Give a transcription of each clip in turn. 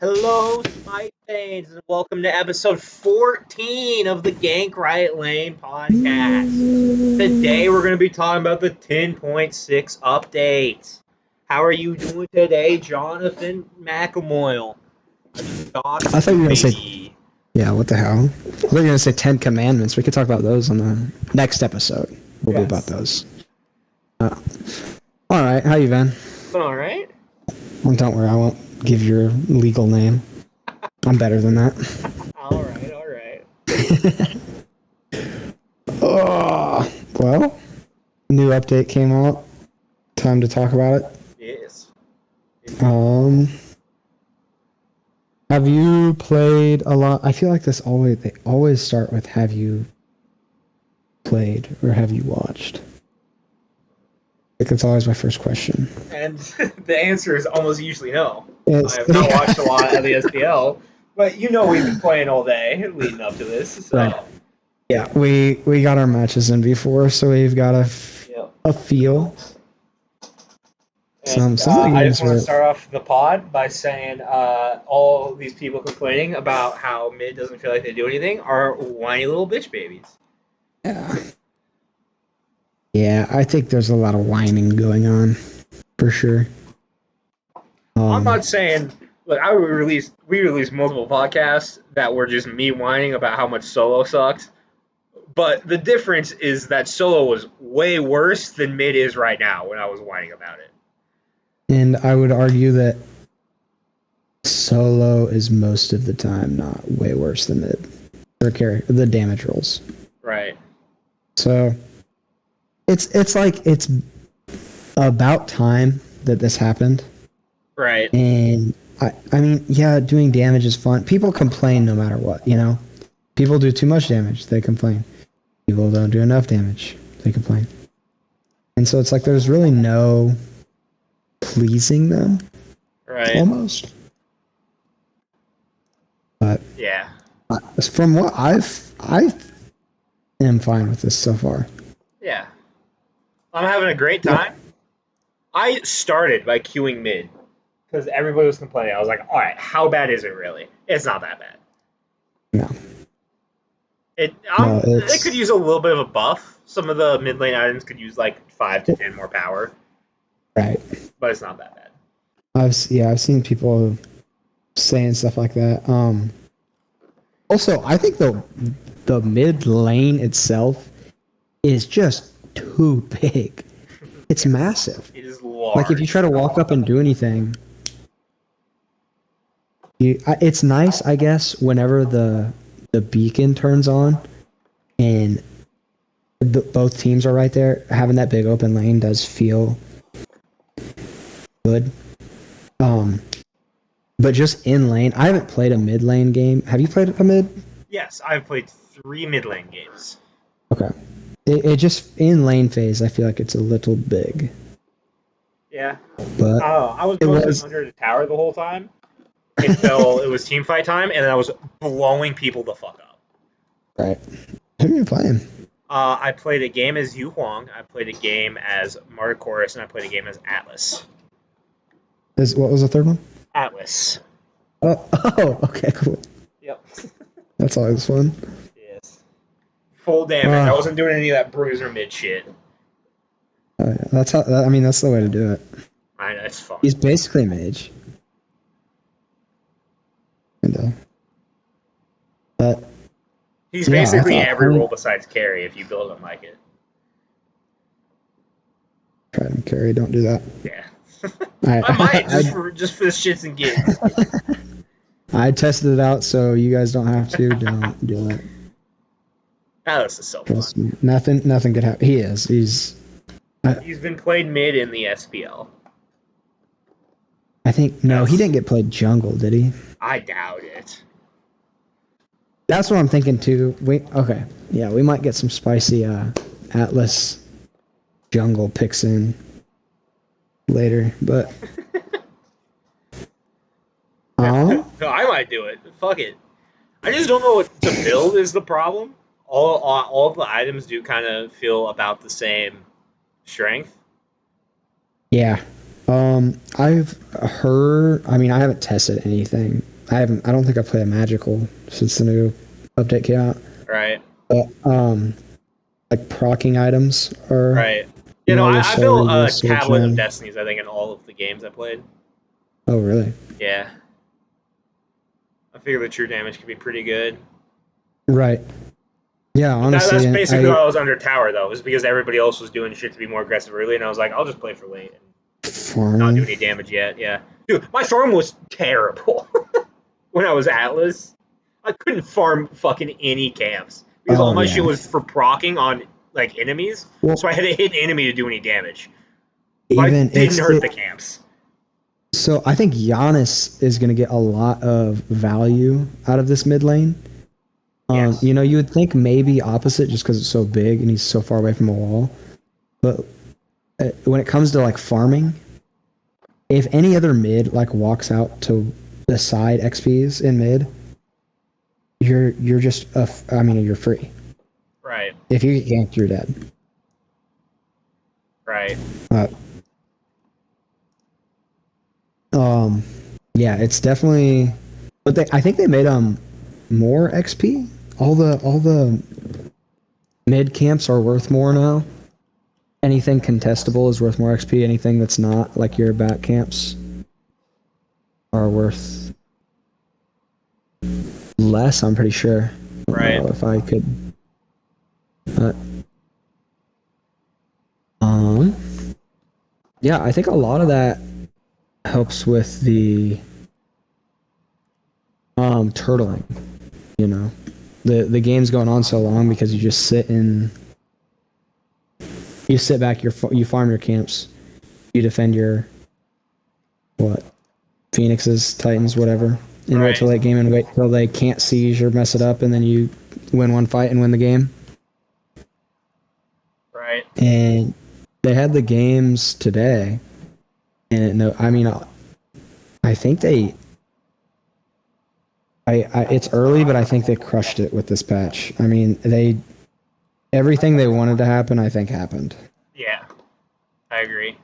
Hello, Spite fans, and welcome to episode 14 of the Gank Right Lane podcast. Today, we're going to be talking about the 10.6 update. How are you doing today, Jonathan McElmoyle? I thought you were going to say, yeah, what the hell? I thought you were going to say 10 Commandments. We could talk about those on the next episode. We'll be about those. All right, how you been? All right. Well, don't worry, I won't give your legal name. I'm better than that. All right. Well, new update came out. Time to talk about it. Yes. Have you played a lot? I feel like they always start with have you played or have you watched? I think that's always my first question. And the answer is almost usually no. It's, I have not watched a lot of the SPL, but we've been playing all day leading up to this. So. Right. Yeah, we got our matches in before, so we've got a feel. And, I just want to start off the pod by saying all these people complaining about how mid doesn't feel like they do anything are whiny little bitch babies. Yeah, I think there's a lot of whining going on, for sure. I'm not saying, look, we released multiple podcasts that were just me whining about how much solo sucked, but the difference is that solo was way worse than mid is right now when I was whining about it. And I would argue that solo is most of the time not way worse than mid. Or carry the damage rolls. Right. So it's like it's about time that this happened. Right. And I mean, yeah, doing damage is fun. People complain no matter what, you know? People do too much damage, they complain. People don't do enough damage, they complain. And so it's like there's really no pleasing them. Right. Almost. But yeah. From what I am fine with this so far. Yeah. I'm having a great time. Yeah. I started by queuing mid because everybody was complaining. I was like, all right, how bad is it really? It's not that bad. No. It could use a little bit of a buff. Some of the mid lane items could use like 5 to 10 more power. Right. But it's not that bad. I've seen people saying stuff like that. Also, I think the mid lane itself is just too big. It's massive. It is large. Like if you try to walk up and do anything, it's nice, I guess, whenever the beacon turns on and both teams are right there. Having that big open lane does feel good. But just in lane, I haven't played a mid lane game. Have you played a mid? Yes, I've played 3 mid lane games. Okay. It just, in lane phase, I feel like it's a little big. Yeah. But I was mostly under the tower the whole time until it was team fight time, and then I was blowing people the fuck up. Right. Who are you playing? I played a game as Yu Huang, I played a game as Marcoris, and I played a game as Atlas. What was the third one? Atlas. Oh, okay, cool. Yep. That's always fun. Yes. Full damage. I wasn't doing any of that bruiser mid shit. Yeah. That's the way to do it. I know, it's fun. He's basically a mage. But he's basically every role besides carry if you build him like it. Try him carry, don't do that. Yeah. I might just for the shits and gigs. I tested it out, so you guys don't have to. Don't do it. Atlas is so fun. Me. Nothing could happen. He is. He's been played mid in the SPL. I think he didn't get played jungle, did he? I doubt it. That's what I'm thinking too. We might get some spicy Atlas jungle picks in later, but I might do it. Fuck it. I just don't know what to build is the problem. All of the items do kind of feel about the same strength. Yeah. I've heard, I mean, I haven't tested anything I don't think I played a magical since the new update came out. Right. But like proccing items are Right. You know, they're I built slowly a tablet of resurging. Destinies, I think, in all of the games I played. Oh really? Yeah. I figure the true damage could be pretty good. Right. Yeah, But honestly, that's and basically why I was under tower, though, was because everybody else was doing shit to be more aggressive early, and I was like, I'll just play for late and not do farming. any damage yet. Yeah. Dude, my farm was terrible when I was Atlas. I couldn't farm fucking any camps because all Oh my shit yeah. was for proccing on like enemies, Well, so I had to hit an enemy to do any damage. But I even didn't hurt the camps. so I think Giannis is going to get a lot of value out of this mid lane. Yes. You know, you would think maybe opposite just because it's so big and he's so far away from a wall. But when it comes to like farming, if any other mid like walks out to the side XPs in mid, you're just I mean you're free. Right. If you get ganked, you're dead. Right. Uh, yeah, it's definitely. But I think they made more XP. All the mid camps are worth more now. Anything contestable is worth more XP. Anything that's not like your back camps are worth less. I'm pretty sure. I don't Right. know if I could. But, yeah, I think a lot of that helps with the turtling. You know, the game's going on so long because you sit back, you farm your camps, you defend your what phoenixes, titans, whatever, and wait Right. till late game and wait till they can't siege or mess it up, and then you win one fight and win the game. Right. And they had the games today, and I mean, I think they. It's early, but I think they crushed it with this patch. I mean, everything they wanted to happen, I think happened Yeah. I agree.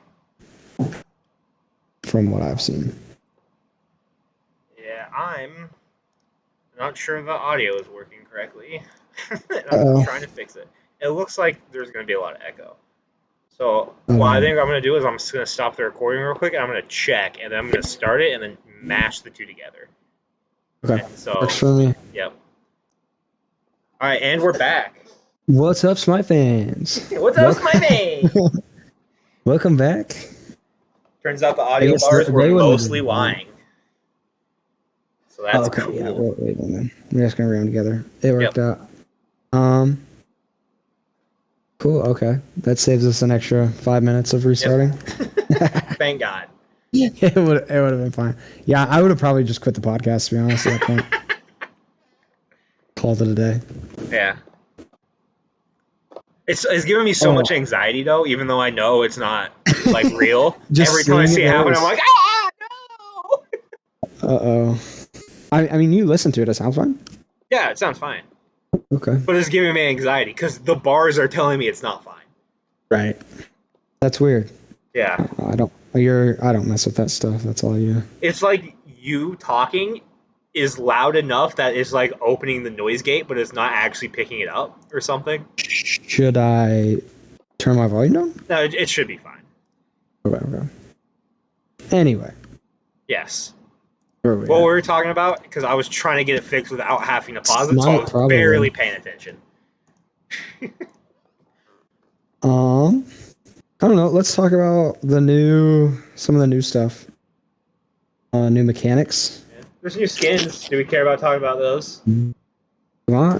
from what I've seen. Yeah, I'm not sure the audio is working correctly. I'm Uh trying to fix it. It looks like there's going to be a lot of echo. So what I oh. think I'm going to do is I'm just going to stop the recording real quick and I'm going to check and then I'm going to start it and then mash the two together. Okay. And so, Works for me. yep. All right, and we're back. What's up, Smite fans? What's up, my name? Welcome back. Turns out the I audio guess bars were they wouldn't have mostly been lying. So Oh, that's okay, cool. yeah, wait a minute. We're just gonna read them together. It worked Yep. out. Cool. Okay, that saves us an extra 5 minutes of restarting. Thank God. It would have been fine. Yeah, I would have probably just quit the podcast to be honest at that point. Called it a day. Yeah. It's giving me so much anxiety though, even though I know it's not like real. Just Every time I seeing see it it happen, there I'm is- like, ah, no. Uh-oh. I mean, you listen to it. It sounds fine. Yeah, it sounds fine, Okay. but it's giving me anxiety because the bars are telling me it's not fine. Right. That's weird. Yeah, I don't mess with that stuff. That's all you. it's like you talking is loud enough that it's like opening the noise gate, but it's not actually picking it up or something. Should I turn my volume down? No, it should be fine. Okay. Anyway. Yes. Where are we What at? were we talking about? Because I was trying to get it fixed without having to pause it, so I Smite, was probably. barely paying attention. I don't know. Let's talk about some of the new stuff. New mechanics. Yeah. There's new skins. Do we care about talking about those? Come on.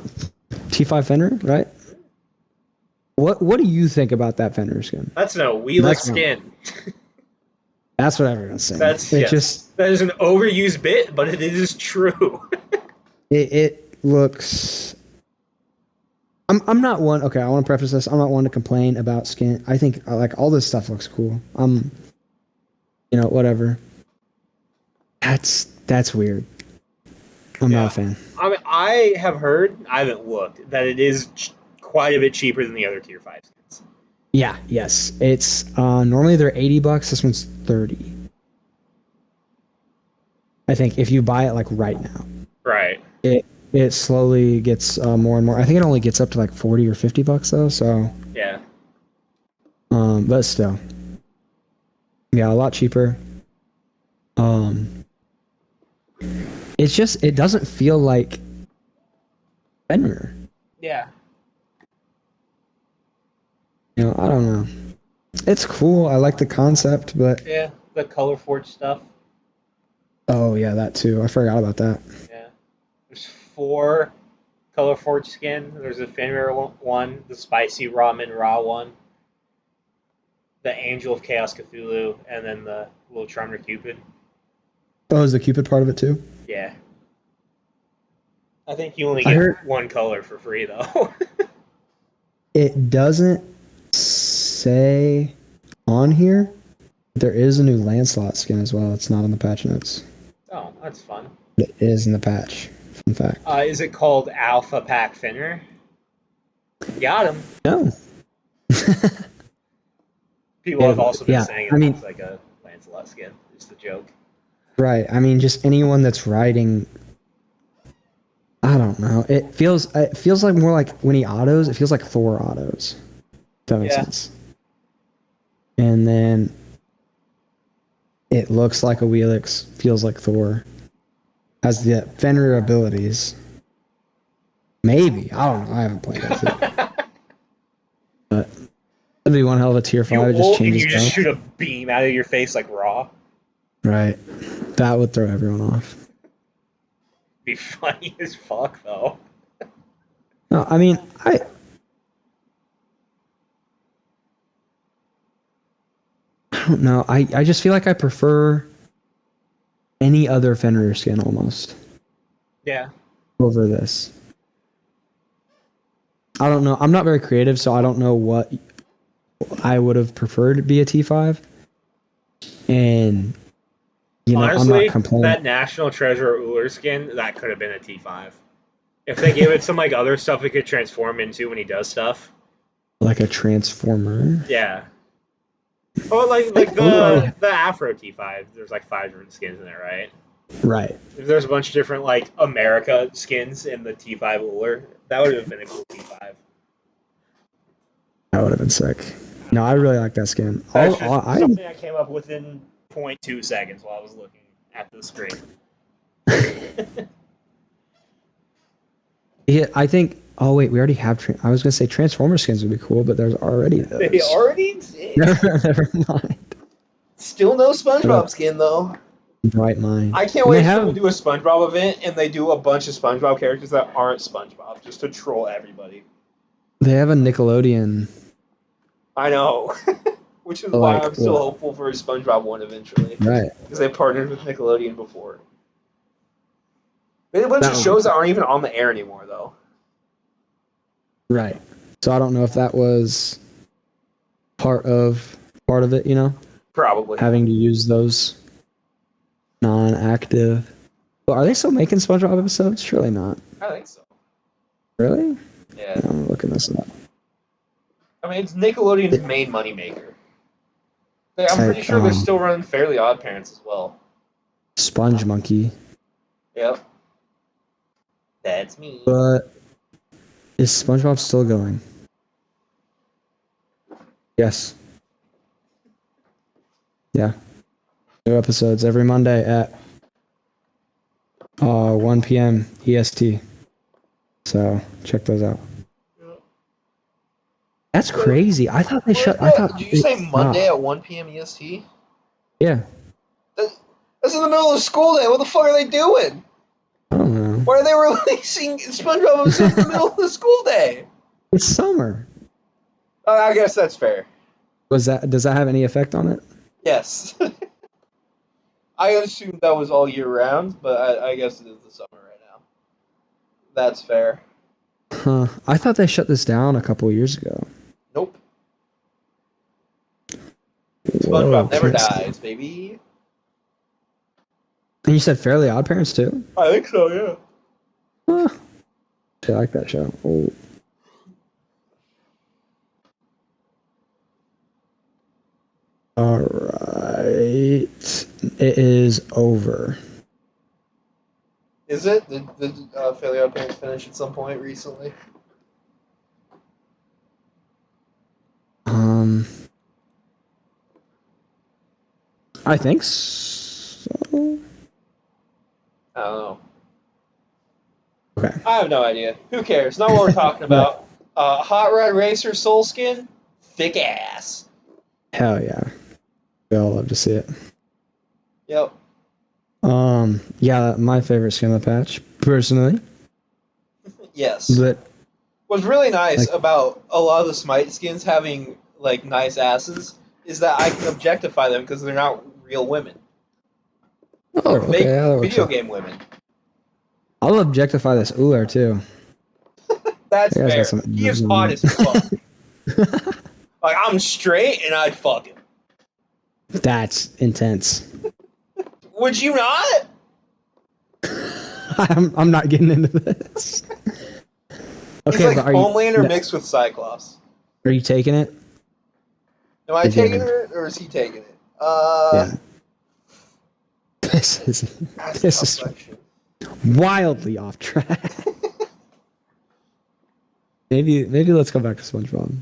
T5 Fenrir, right? What do you think about that Fenrir skin? That's no Wheeler skin. That's what everyone's saying. That is an overused bit, but it is true. it looks. I'm not one. Okay, I want to preface this. I'm not one to complain about skin. I think like all this stuff looks cool. Whatever. That's weird. I'm not a fan. I mean, I have heard, I haven't looked, that it is quite a bit cheaper than the other tier 5 skins. Yeah. Yes. It's normally they're $80. This one's $30. I think if you buy it like right now, Right. it slowly gets more and more. I think it only gets up to like $40 or $50 though. So Yeah. but still, yeah, a lot cheaper. It's just it doesn't feel like Fenrir. Yeah. You know, I don't know. It's cool. I like the concept, but Yeah. The color forge stuff. oh yeah, that too. I forgot about that. Yeah. There's 4 color forge skins. There's the Fenrir one, the spicy ramen raw one, the Angel of Chaos Cthulhu, and then the little Charmer Cupid. Oh, is the Cupid part of it too? Yeah. I think you only I get heard 1 color for free though. it doesn't say on here. There is a new Lancelot skin as well. It's not on the patch notes. Oh, that's fun. It is in the patch. Fun fact. Is it called Alpha Pack Fenrir? Got him. No. People have also been Yeah, saying I it mean, looks like a Lancelot skin. Just a joke. right. I mean, just anyone that's riding. I don't know. It feels like more like when he autos. It feels like Thor autos. If that makes Yeah. sense. And then it looks like a Wheelix. Feels like Thor. Has the Fenrir abilities. Maybe I don't know. I haven't played that shit. But that'd be one hell of a tier 5. It just And changes you just jump. shoot a beam out of your face like raw. Right. That would throw everyone off. Be funny as fuck though. No, I mean, I don't know. I just feel like I prefer any other Fenrir skin almost Yeah. over this. I don't know. I'm not very creative, so I don't know what I would have preferred to be a T5. And Honestly, I'm not complaining. that National Treasure Uller skin, that could have been a T5. If they gave it some like other stuff it could transform into when he does stuff. Like a transformer. Yeah. Oh, like the Afro T5. There's like 5 different skins in there, right? Right. There's a bunch of different like America skins in the T5 Uller. That would have been a cool T5. That would have been sick. No, I really like that skin. That's just something I came up with in 0.2 seconds while I was looking at the screen. Yeah, I think. Oh wait, we already have. I was gonna say Transformer skins would be cool, but there's already those. They already exist. Never mind. Still no SpongeBob skin though. Bright mind. I can't wait until we do a SpongeBob event and they do a bunch of SpongeBob characters that aren't SpongeBob just to troll everybody. They have a Nickelodeon. I know. Which is why I'm still hopeful for a SpongeBob one eventually. Right. Because they partnered with Nickelodeon before. They have a bunch of shows that aren't even on the air anymore, though. Right. So I don't know if that was part of it, you know? Probably. Having to use those non-active. Well, are they still making SpongeBob episodes? Surely not. I think so. Really? Yeah. I'm looking this up. I mean, it's Nickelodeon's main moneymaker. I'm pretty sure they're still running Fairly Odd Parents as well. Sponge Monkey. Yep. That's me. But is SpongeBob still going? Yes. Yeah. New episodes every Monday at 1 p.m. EST. So check those out. That's crazy. I thought they shut. Did you say Monday at 1 p.m. EST? Yeah. That's in the middle of school day. What the fuck are they doing? I don't know. Why are they releasing SpongeBob episodes in the middle of the school day? It's summer. I guess that's fair. Does that have any effect on it? Yes. I assumed that was all year round, but I guess it is the summer right now. That's fair. Huh. I thought they shut this down a couple years ago. Nope. Whoa, SpongeBob never dies, baby. And you said Fairly Odd Parents too? I think so, yeah. Huh. I like that show. Oh. All right. It is over. Is it? Did Failure Appearance finish at some point recently? I think so. I don't know. Okay. I have no idea. Who cares? Not what we're talking about. Hot Rod Racer Soul Skin, thick ass. Hell yeah. We all love to see it. Yep. Yeah, my favorite skin of the patch, personally. Yes. But What's really nice like, about a lot of the Smite skins having like nice asses is that I can objectify them because they're not real women. oh, They're okay, fake yeah, that works video out. game women. I'll objectify this Uller too. That's You guys got fair. some He is abs hot on as fuck. Like I'm straight and I'd fuck him. That's intense. Would you not? I'm not getting into this. He's Okay, like but are you Homelander mixed with Cyclops. taking it? Am I Or taking giving? it or is he taking it? Yeah. This is That's a this tough is question. wildly off track. Maybe let's go back to SpongeBob.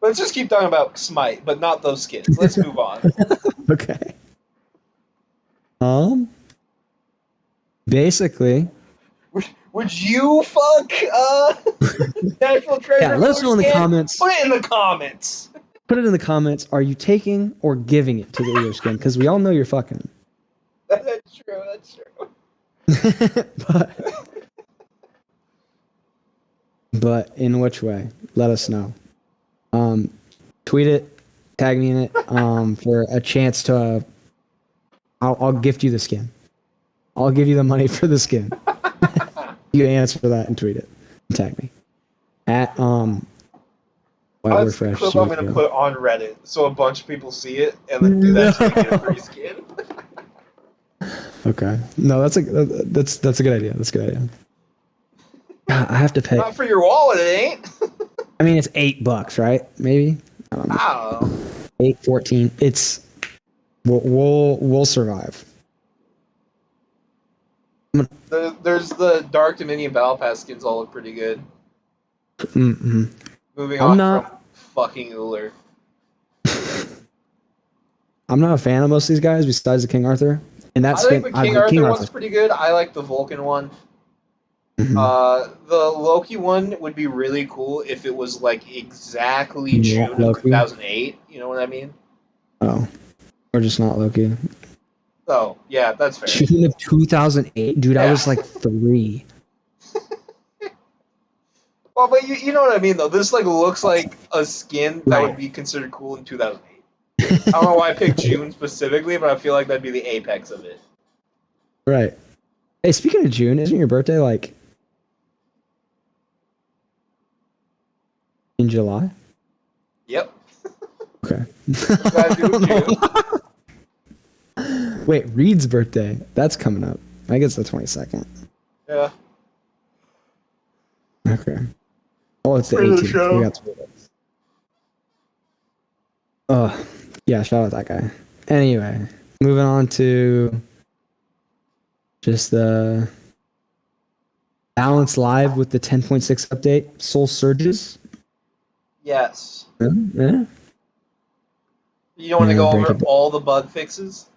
Let's just keep talking about Smite, but not those skins. Let's move on. Okay. Basically, Would you fuck National yeah. Treasure Let us Lure know in the skin? comments. Put it in the comments. Put it in the comments. Are you taking or giving it to the Uller skin? Because we all know you're fucking. That's true. That's true. but in which way? Let us know. Tweet it, tag me in it, for a chance to. I'll gift you the skin. I'll give you the money for the skin. You answer for that and tweet it. And tag me at White That's the Refresh. clip I'm going to put on Reddit so a bunch of people see it and then do that so they get a free skin. Okay. No, that's a good idea. That's a good idea. God, I have to pay. Not for your wallet, it ain't. I mean, it's $8, right? Maybe. I don't know. I don't know. 8.14. It's we'll survive. There's the Dark Dominion Battle Pass skins all look pretty good. Mm-mm. Moving I'm on not. from fucking Uller. I'm not a fan of most of these guys besides the King Arthur. And I that's think the King Arthur one's pretty good. I like the Vulcan one. The Loki one would be really cool if it was like exactly Not June of Loki. 2008. You know what I mean? Oh, or just not Loki. Oh, yeah, that's fair. June of 2008, dude. Yeah. I was like 3. Well, but you know what I mean, though. This like looks like a skin that Right. would be considered cool in 2008. I don't know why I picked June specifically, but I feel like that'd be the apex of it. Right. Hey, speaking of June, isn't your birthday like in July? Yep. Okay. Gotta do June. Wait, Reed's birthday. That's coming up. I guess the 22nd. Yeah. Okay. Oh, it's the For the 18th. show. We got 3 days. Oh, yeah, shout out that guy. Anyway, moving on to just the Balance Live with the 10.6 update. Soul Surges. Yes. Yeah. You don't want to Yeah, go break over it down. all the bug fixes?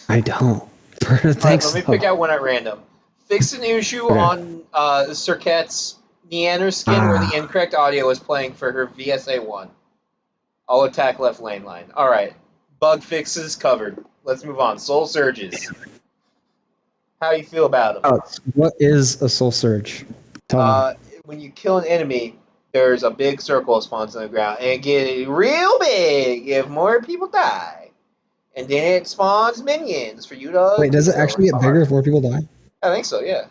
I don't. Alright, Thanks. let me pick out one at random. Fix an issue Okay. on Cirquette's Neander skin where the incorrect audio was playing for her VSA1. I'll attack left lane line. Alright. Bug fixes covered. Let's move on. Soul Surges. How you feel about them? Alex, what is a Soul Surge? Tell me. When you kill an enemy, there's a big circle that spawns on the ground, and it gets real big if more people die. And then it spawns minions for you to Wait, does it kill. actually get bigger if more people die? I think so, yeah.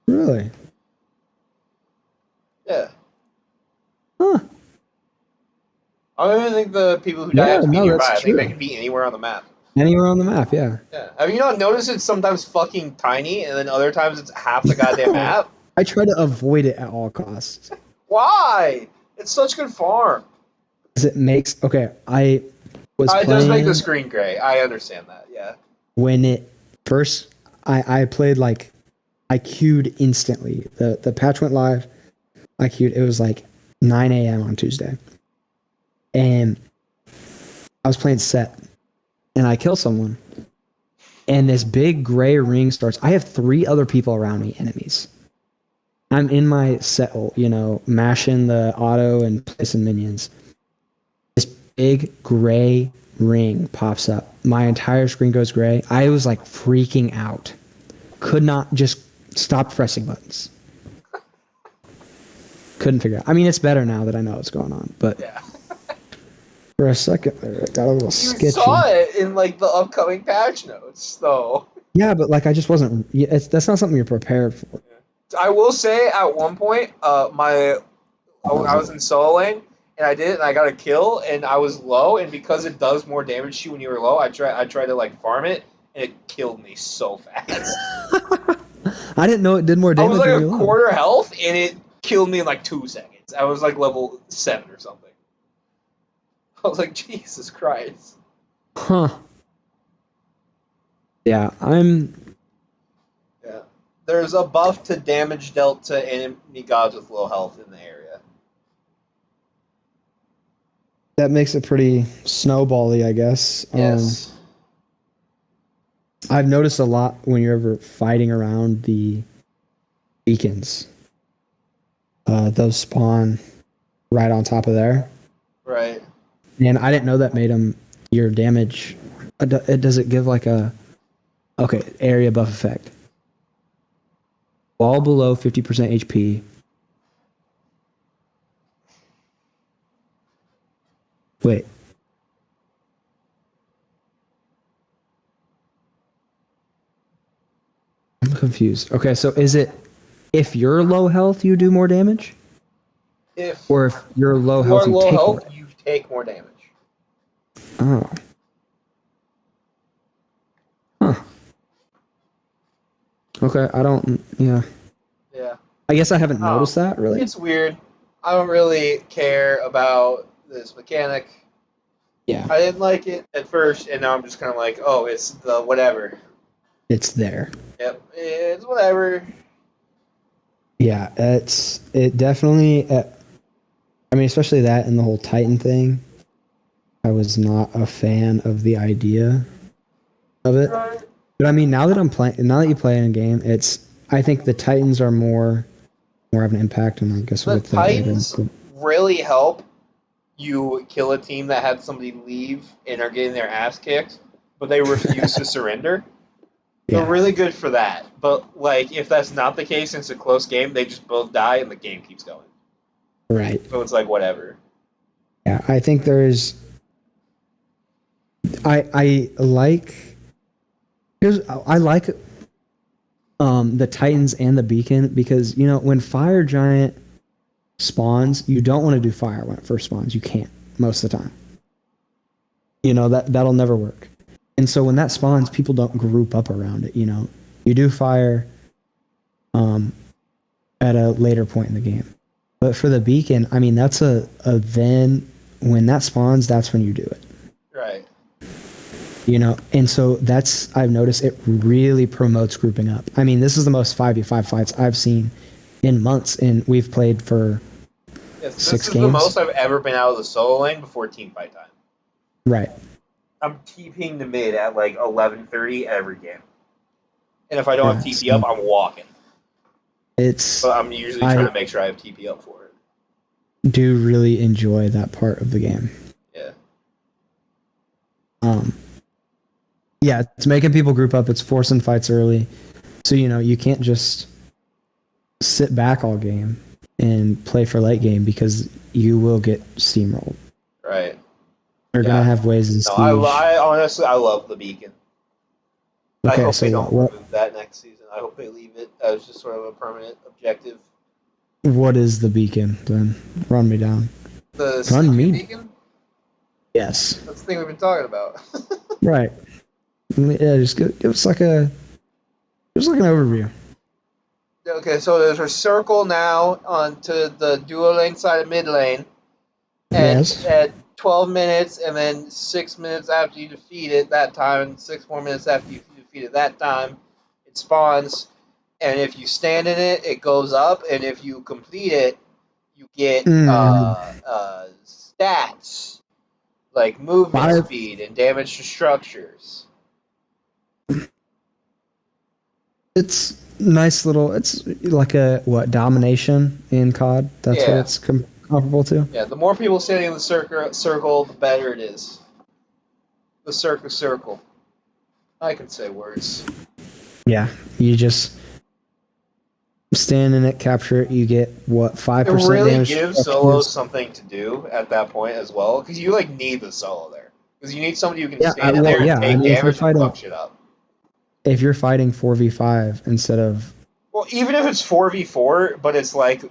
Really? Yeah. Huh. I don't even think the people who die have to be no, nearby. that's I think they true. can be anywhere on the map. Anywhere on the map, yeah. Yeah. Have you not noticed it's sometimes fucking tiny, and then other times it's half the goddamn map? I try to avoid it at all costs. Why? It's such good farm. Because it makes... Okay, I was It playing... does make the screen gray. I understand that, yeah. When it first... I played like I queued instantly. The patch went live. I queued. It was like 9 a.m. on Tuesday, and I was playing set, and I kill someone, and this big gray ring starts. I have 3 other people around me, enemies. I'm in my set, mashing the auto and placing minions. This big gray ring pops up. My entire screen goes gray. I was like freaking out. Could not just stop pressing buttons. Couldn't figure out. I mean, it's better now that I know what's going on, but Yeah. for a second there, it got a little You sketchy. saw it in like the upcoming patch notes, though. Yeah, but like I just wasn't. That's not something you're prepared for. I will say at one point, I was in solo lane and I did it and I got a kill and I was low and because it does more damage to you when you were low, I tried to like farm it and it killed me so fast. I didn't know it did more I damage was like when a you're low. quarter health and it killed me in like 2 seconds. I was like level 7 or something. I was like, Jesus Christ. Huh. Yeah, Yeah. There's a buff to damage dealt to enemy gods with low health in the area. that makes it pretty snowbally, I guess. Yes. I've noticed a lot when you're ever fighting around the beacons. Those spawn right on top of there. Right. And I didn't know that made them your damage. Does it give like a area buff effect? All below 50% HP. Wait. I'm confused. Okay, so is it if you're low health, you do more damage? If Or if you're low you health, are you low take health, more? you take more damage. Oh. Huh. Okay, I don't. Yeah. Yeah. I guess I haven't noticed that really. It's weird. I don't really care about this mechanic. Yeah, I didn't like it at first, and now I'm just kind of like, oh, it's the whatever. it's there. Yep, it's whatever. Yeah, it definitely. I mean, especially that and the whole Titan thing. I was not a fan of the idea of it. But I mean, now that you play in a game, I think the Titans are more of an impact, and I guess we'll The get to that later. Titans really help you kill a team that had somebody leave and are getting their ass kicked, but they refuse to surrender. They're Yeah, really good for that. But like, if that's not the case, and it's a close game, they just both die and the game keeps going. right. So it's like whatever. Yeah, I think there's. I like. I like the Titans and the Beacon because when Fire Giant spawns, you don't want to do fire when it first spawns. You can't most of the time. That'll never work. And so when that spawns, people don't group up around it. You do fire at a later point in the game. But for the Beacon, I mean that's a then when that spawns, that's when you do it. Right. And so I've noticed it really promotes grouping up. I mean, this is the most 5v5 fights I've seen in months, and we've played for Yes, 6 this is games. the most I've ever been out of the solo lane before team fight time. Right. I'm TPing the mid at like 11:30 every game, and if I don't have Yeah, TP up, I'm walking. But I'm usually trying to make sure I have TP up for it. Do really enjoy that part of the game. Yeah. Yeah, it's making people group up. It's forcing fights early. So, you can't just sit back all game and play for late game because you will get steamrolled. Right. You're going to have ways to siege. I honestly, I love the Beacon. Okay, I hope so they don't remove that next season. I hope they leave it as just sort of a permanent objective. What is the Beacon, then? Run me down. The Run me. Beacon? Yes. That's the thing we've been talking about. Right. Yeah, just give us like an overview. Okay, so there's a circle now onto the dual lane side of mid lane. And Yes. at 12 minutes, and then 6 minutes after you defeat it that time, and 6 more minutes after you defeat it that time, It spawns, and if you stand in it, it goes up, and if you complete it, you get stats like movement speed and damage to structures. It's nice little. It's like a domination in COD. That's what it's comparable to. Yeah, the more people standing in the circle, the better it is. The circle. I can say words. Yeah, you just stand in it, capture it. You get what 5% damage. It really gives solos something to do at that point as well, because you like need the solo there, because you need somebody who can stand in there and take damage and fuck shit up. If you're fighting 4v5 instead of... Well, even if it's 4v4, but it's like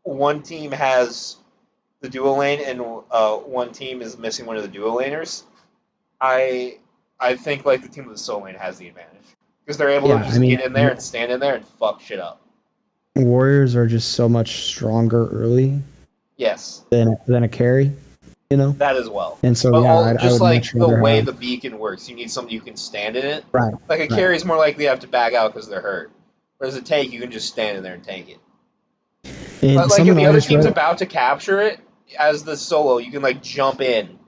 one team has the dual lane and one team is missing one of the dual laners, I think like the team with the solo lane has the advantage. Because they're able to just get in there and stand in there and fuck shit up. Warriors are just so much stronger early. Yes. Than a carry. You know? That as well. And so, I would like the way the beacon works, you need somebody who can stand in it. Right. Like a carry is more likely to have to back out because they're hurt. Whereas a tank, you can just stand in there and tank it. And but like if the other team's about to capture it, as the solo, you can like jump in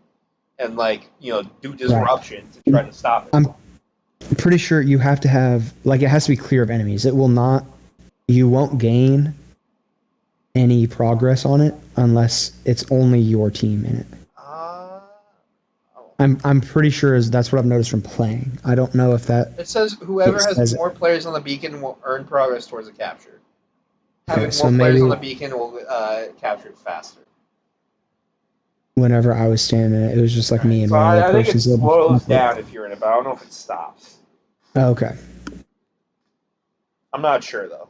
and like, do disruption to try to stop it. I'm pretty sure you have to have, like, it has to be clear of enemies. It will not, you won't gain any progress on it unless it's only your team in it. I'm pretty sure that's what I've noticed from playing. I don't know if that... It says whoever has more players on the beacon will earn progress towards a capture. Having more players on the beacon will capture it faster. Whenever I was standing in it, it was just like me and one other person. I think it slows down if you're in it, but I don't know if it stops. Oh, okay. I'm not sure, though.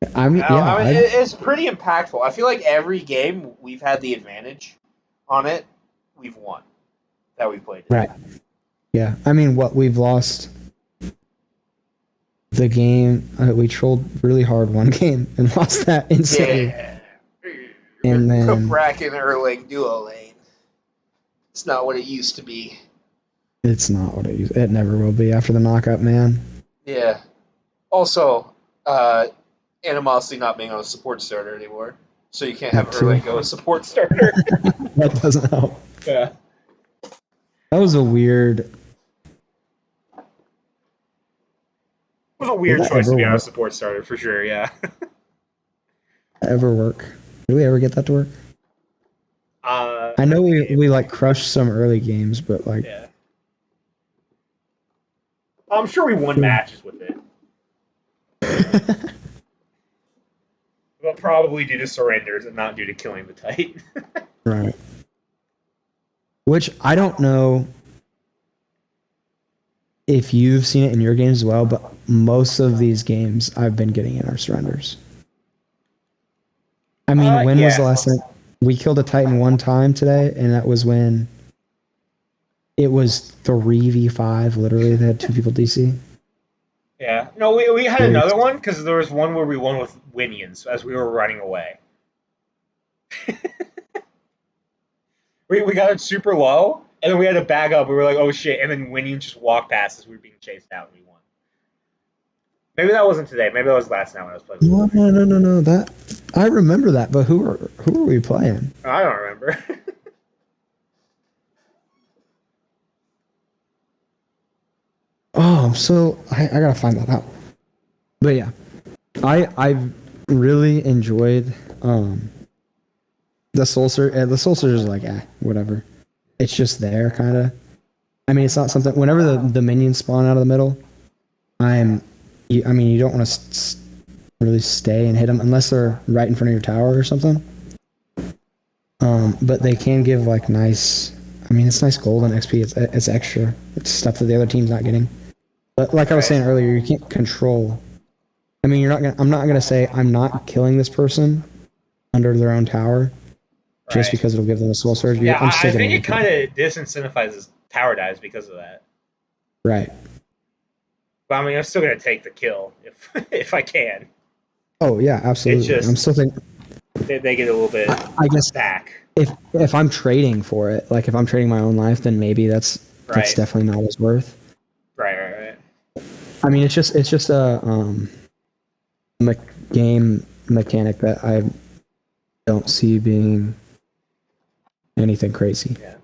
It's pretty impactful. I feel like every game we've had the advantage on it, we've won that we played. Right. Yeah. I mean, we've lost the game. We trolled really hard one game and lost that instantly. Yeah. And then Bracken Erling duo lane. It's not what it used to be. It's not what it never will be after the knockout, man. Yeah. Also, Animosity not being on a support starter anymore. So you can't have Erling go a support starter. That doesn't help. Yeah. That was a weird... It was a weird choice to be on a support starter, for sure, yeah. Ever work? Did we ever get that to work? I know we like crushed some early games, but like... Yeah. I'm sure we won matches with it. But probably due to surrenders and not due to killing the Titan. Right. Which I don't know if you've seen it in your games as well, but most of these games I've been getting in are surrenders. I mean, when was the last time we killed a Titan one time today? And that was when it was 3v5, literally. They had 2 people DC. Yeah. No, we had another one because there was one where we won with Winions as we were running away. we got it super low, and then we had to back up. We were like, oh shit, and then Winions just walked past as we were being chased out, and we won. Maybe that wasn't today. Maybe that was last night when I was playing. No. That I remember that, but who were we playing? I don't remember. Oh, so I gotta find that out. But yeah, I've really enjoyed the Soul Surge. The Soul Surge is like whatever. It's just there, kind of. I mean, it's not something. Whenever the minions spawn out of the middle, you don't want to really stay and hit them unless they're right in front of your tower or something. But they can give like nice. I mean, it's nice golden XP. It's extra. It's stuff that the other team's not getting. But like I was saying earlier, you can't control. I mean, I'm not gonna say I'm not killing this person under their own tower, just because it'll give them a soul surge. Yeah, I think it kind of disincentivizes tower dives because of that. Right. But I mean, I'm still gonna take the kill if I can. Oh yeah, absolutely. It's just, I'm still thinking they get a little bit. I guess back. If I'm trading for it, like if I'm trading my own life, then maybe that's definitely not as worth. Right. I mean, it's just a game mechanic that I don't see being anything crazy. Yeah.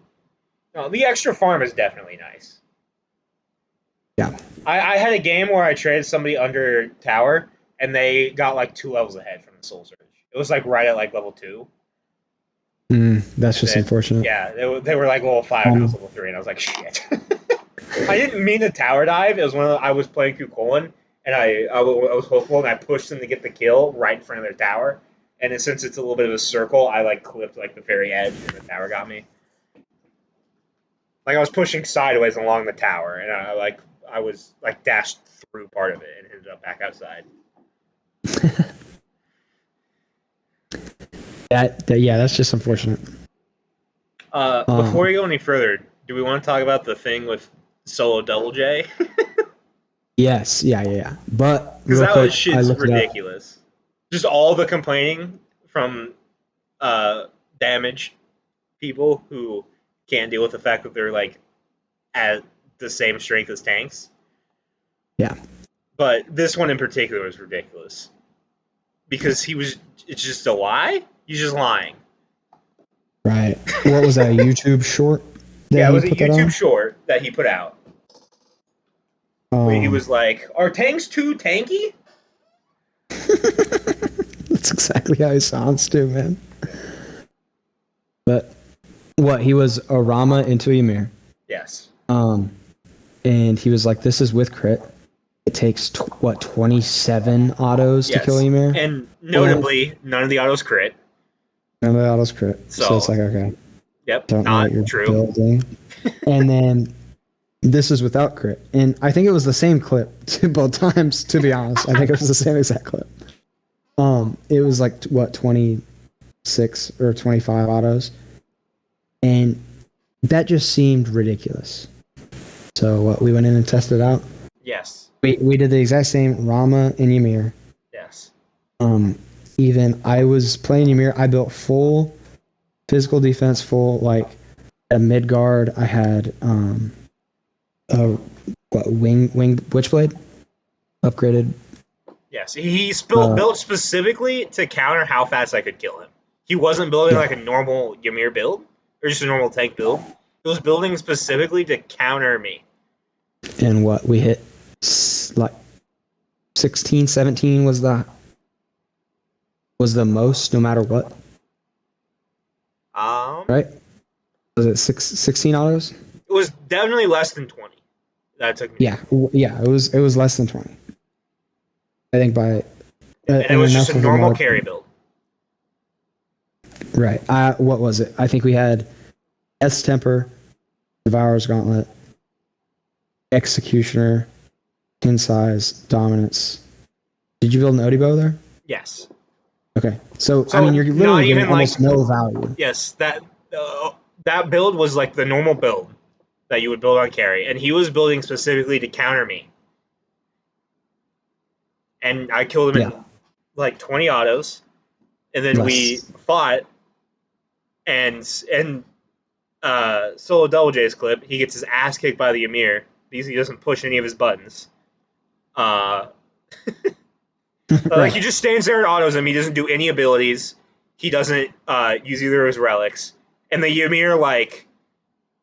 No, the extra farm is definitely nice. Yeah. I had a game where I traded somebody under tower, and they got like 2 levels ahead from the Soul Surge. It was like right at like level 2. That's And just then, unfortunate. yeah, they were like level 5 and I was level 3, and I was like, shit. I didn't mean to tower dive. It was when I was playing through Colin, and I was hopeful, and I pushed them to get the kill right in front of their tower. And since it's a little bit of a circle, I like clipped like the very edge, and the tower got me. Like I was pushing sideways along the tower, and I was like dashed through part of it and ended up back outside. Yeah, that's just unfortunate. Before we go any further, do we want to talk about the thing with Solo Double J? Yes, yeah. But Because real that quick, was I shit's looked it up. ridiculous. Just all the complaining from damage people who can't deal with the fact that they're like at the same strength as tanks. Yeah. But this one in particular was ridiculous. Because it's just a lie? He's just lying. Right. What was that, a YouTube short? Yeah, it was a YouTube short that he put out. Where he was like, "Are tanks too tanky?" That's exactly how he sounds too, man. But what, he was a Rama into Ymir. Yes. And he was like, "This is with crit. It takes 27 autos to kill Ymir." And notably, none of the autos crit. None of the autos crit. So it's like, okay. Yep. Don't know Not what you're true. building. And then this is without crit. And I think it was the same clip both times, to be honest. I think it was the same exact clip. It was like, 26 or 25 autos. And that just seemed ridiculous. So we went in and tested it out. Yes. We did the exact same Rama and Ymir. Yes. Even I was playing Ymir, I built full physical defense, full like a mid guard. I had a wing witchblade upgraded. Yes, he's built specifically to counter how fast I could kill him. He wasn't building like a normal Ymir build or just a normal tank build. He was building specifically to counter me. And we hit like 16, 17 was the most, no matter what. Right? Was it 16 autos? It was definitely less than 20. That took me. Yeah, it was less than 20. I think by. And it was just a normal carry build. Right. What was it? I think we had S Temper, Devourer's Gauntlet, Executioner, Kin Size, Dominance. Did you build an Odibo there? Yes. Okay. So I mean, you're literally getting almost no value. Yes, that build was like the normal build that you would build on carry, and he was building specifically to counter me. And I killed him in like 20 autos, and then we fought, and Solo Double J's clip, he gets his ass kicked by the Ymir because he doesn't push any of his buttons. Like he just stands there and autos him. He doesn't do any abilities. He doesn't use either of his relics. And the Ymir like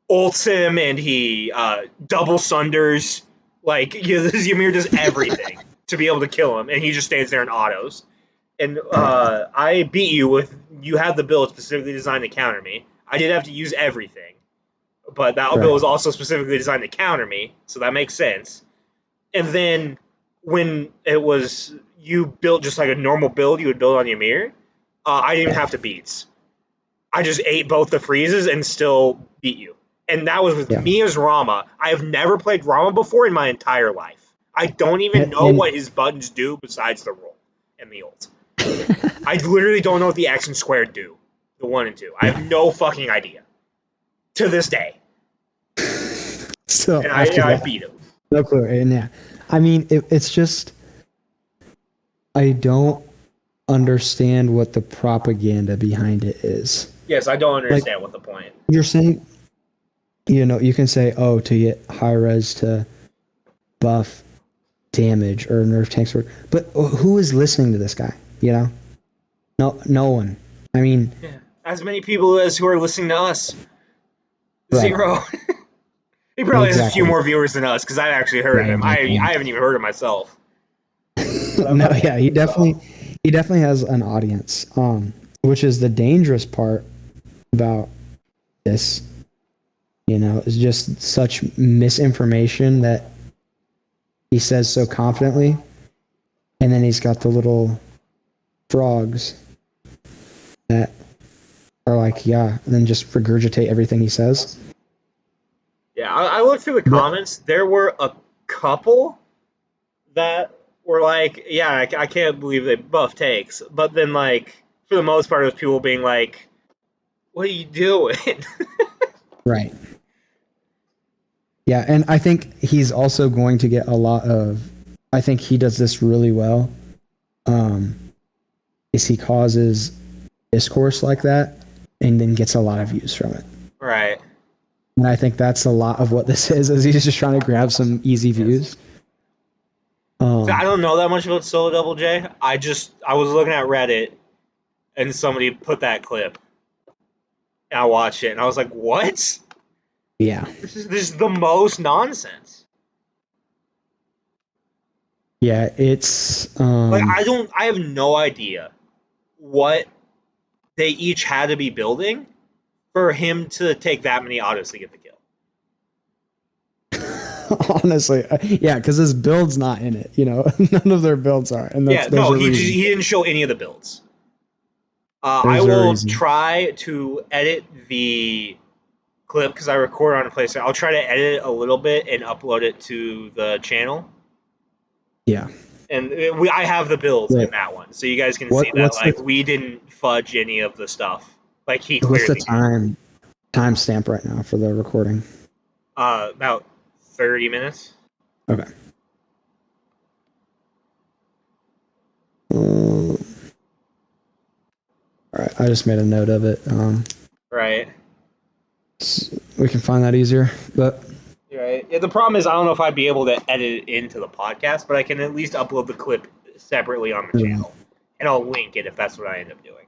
ults him, and he double sunders. Like this Ymir does everything to be able to kill him, and he just stands there and autos. And I beat you with you had the build specifically designed to counter me. I did have to use everything, but that build was also specifically designed to counter me, so that makes sense. And then when it was you built just like a normal build you would build on Ymir, I didn't even have to beats. I just ate both the freezes and still beat you. And that was with me as Rama. I have never played Rama before in my entire life. I don't even know what his buttons do besides the roll and the ult. I literally don't know what the X and square do. The 1 and 2. I have no fucking idea. To this day. So and I beat him. No clue. And yeah. I mean, it's just I don't understand what the propaganda behind it is. Yes, I don't understand what the point. You're saying, you can say, to get high res to buff damage or nerf tanks, but who is listening to this guy? You know, no one. I mean, Yeah. As many people as who are listening to us. right. 0. He probably has a few Exactly. more viewers than us because I've actually heard of him. Exactly. I haven't even heard of myself. No, yeah, he definitely has an audience. Which is the dangerous part about this. You know, is just such misinformation that he says so confidently, and then he's got the little frogs that are like, yeah, and then just regurgitate everything he says. Yeah, I looked through the comments. There were a couple that were like, yeah, I can't believe they buff takes. But then, like, for the most part, it was people being like, what are you doing? Right. Yeah, and I think he's also going to get a lot of. I think he does this really well. Is he causes discourse like that, and then gets a lot of views from it. Right. And I think that's a lot of what this is he's just trying to grab some easy views. So I don't know that much about Solo Double J. I was looking at Reddit, and somebody put that clip, and I watched it, and I was like, what? Yeah. This is the most nonsense. Yeah, it's Like I have no idea what they each had to be building for him to take that many autos to get the kill. honestly, yeah, because his build's not in it. You know, none of their builds are, and Yeah, there's no, a reason. he didn't show any of the builds. I There's a will reason. try to edit the clip because I record on a place. I'll try to edit it a little bit and upload it to the channel. Yeah. And I have the builds in that one, so you guys can see that What's like the we didn't fudge any of the stuff. Like he what's the clearly did. time stamp right now for the recording? About 30 minutes. Okay. All right, I just made a note of it. Right. We can find that easier, but Right. Yeah, the problem is I don't know if I'd be able to edit it into the podcast, but I can at least upload the clip separately on the channel, and I'll link it if that's what I end up doing.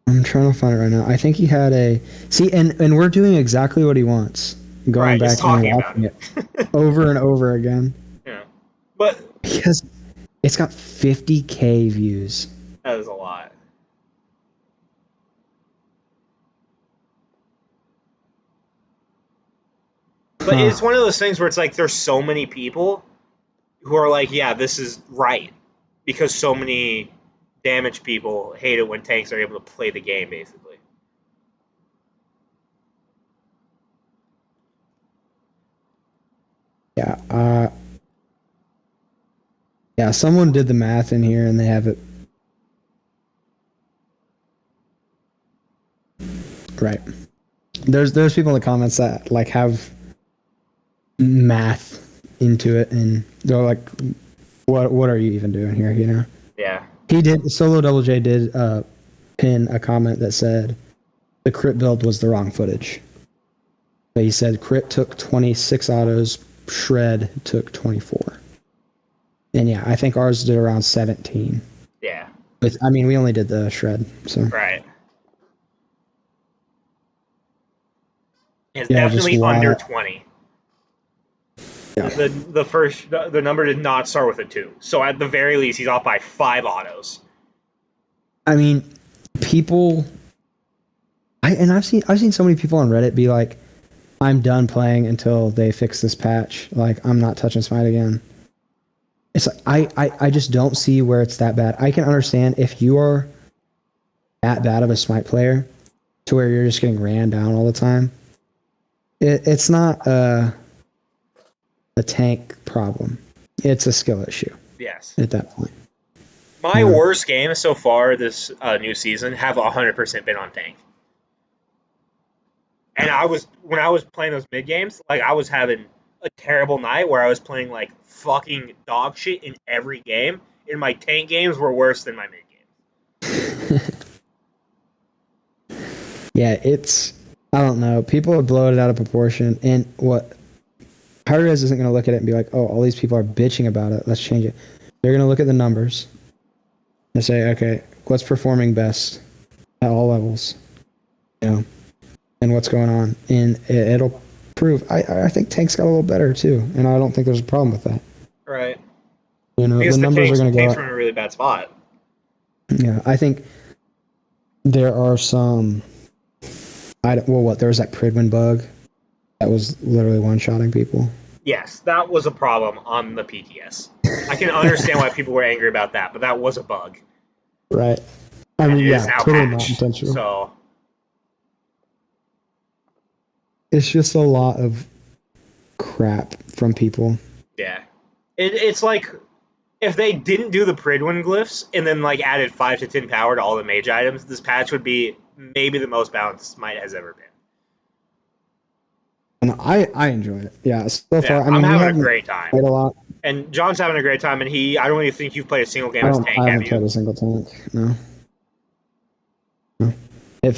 I'm trying to find it right now. I think he had and we're doing exactly what he wants. Going Right, back just and talking about watching it over and over again. Yeah, but Because it's got 50K views. that is a lot. But it's one of those things where it's like there's so many people who are like, yeah, this is right, because so many damaged people hate it when tanks are able to play the game, basically. Yeah. Yeah, someone did the math in here and they have it. Right. There's people in the comments that like have math into it and they're like, what are you even doing here, you know? Yeah. He did, Solo Double J did pin a comment that said the crit build was the wrong footage. But he said crit took 26 autos, shred took 24. And yeah, I think ours did around 17. Yeah. I mean, we only did the shred, so. Right. It's Yeah, definitely under 20. Yeah. The number did not start with a 2. So at the very least, he's off by 5 autos. I mean, people. I've seen so many people on Reddit be like, "I'm done playing until they fix this patch. Like, I'm not touching Smite again." It's like I just don't see where it's that bad. I can understand if you are that bad of a Smite player to where you're just getting ran down all the time. It's not a tank problem. It's a skill issue. Yes. At that point. My worst games so far this new season have 100% been on tank. And when I was playing those mid games, like I was having a terrible night where I was playing like fucking dog shit in every game, and my tank games were worse than my mid games. Yeah, I don't know. People have blown it out of proportion. And what High-res isn't going to look at it and be like, oh, all these people are bitching about it. Let's change it. They're going to look at the numbers and say, okay, what's performing best at all levels, and what's going on, and it'll prove. I think tanks got a little better too, and I don't think there's a problem with that. Right. The Because numbers are going to go tanks up. are in a really bad spot. Yeah, I think there are some. There was that Pridwin bug that was literally one-shotting people. Yes, that was a problem on the PTS. I can understand why people were angry about that, but that was a bug. Right. I mean, It is yeah, now totally not patched. intentional. So It's just a lot of crap from people. yeah, it's like if they didn't do the Pridwin glyphs and then like added 5 to 10 power to all the mage items, this patch would be maybe the most balanced Smite has ever been. And I enjoy it. Yeah, so far. I I'm mean, having a great time. played a lot. And John's having a great time, and I don't really think you've played a single game I as tank, haven't have you? played a single tank. No. It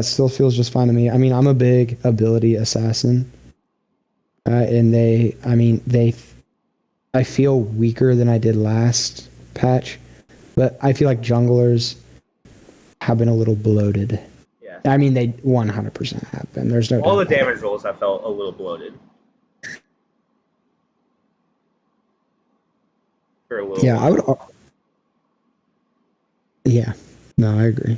still feels just fine to me. I mean, I'm a big ability assassin. And I feel weaker than I did last patch, but I feel like junglers have been a little bloated. Yeah. I mean, they 100% have been. There's no All the doubt about damage rolls have felt a little bloated. For a little Yeah, while. I would. Yeah, no, I agree.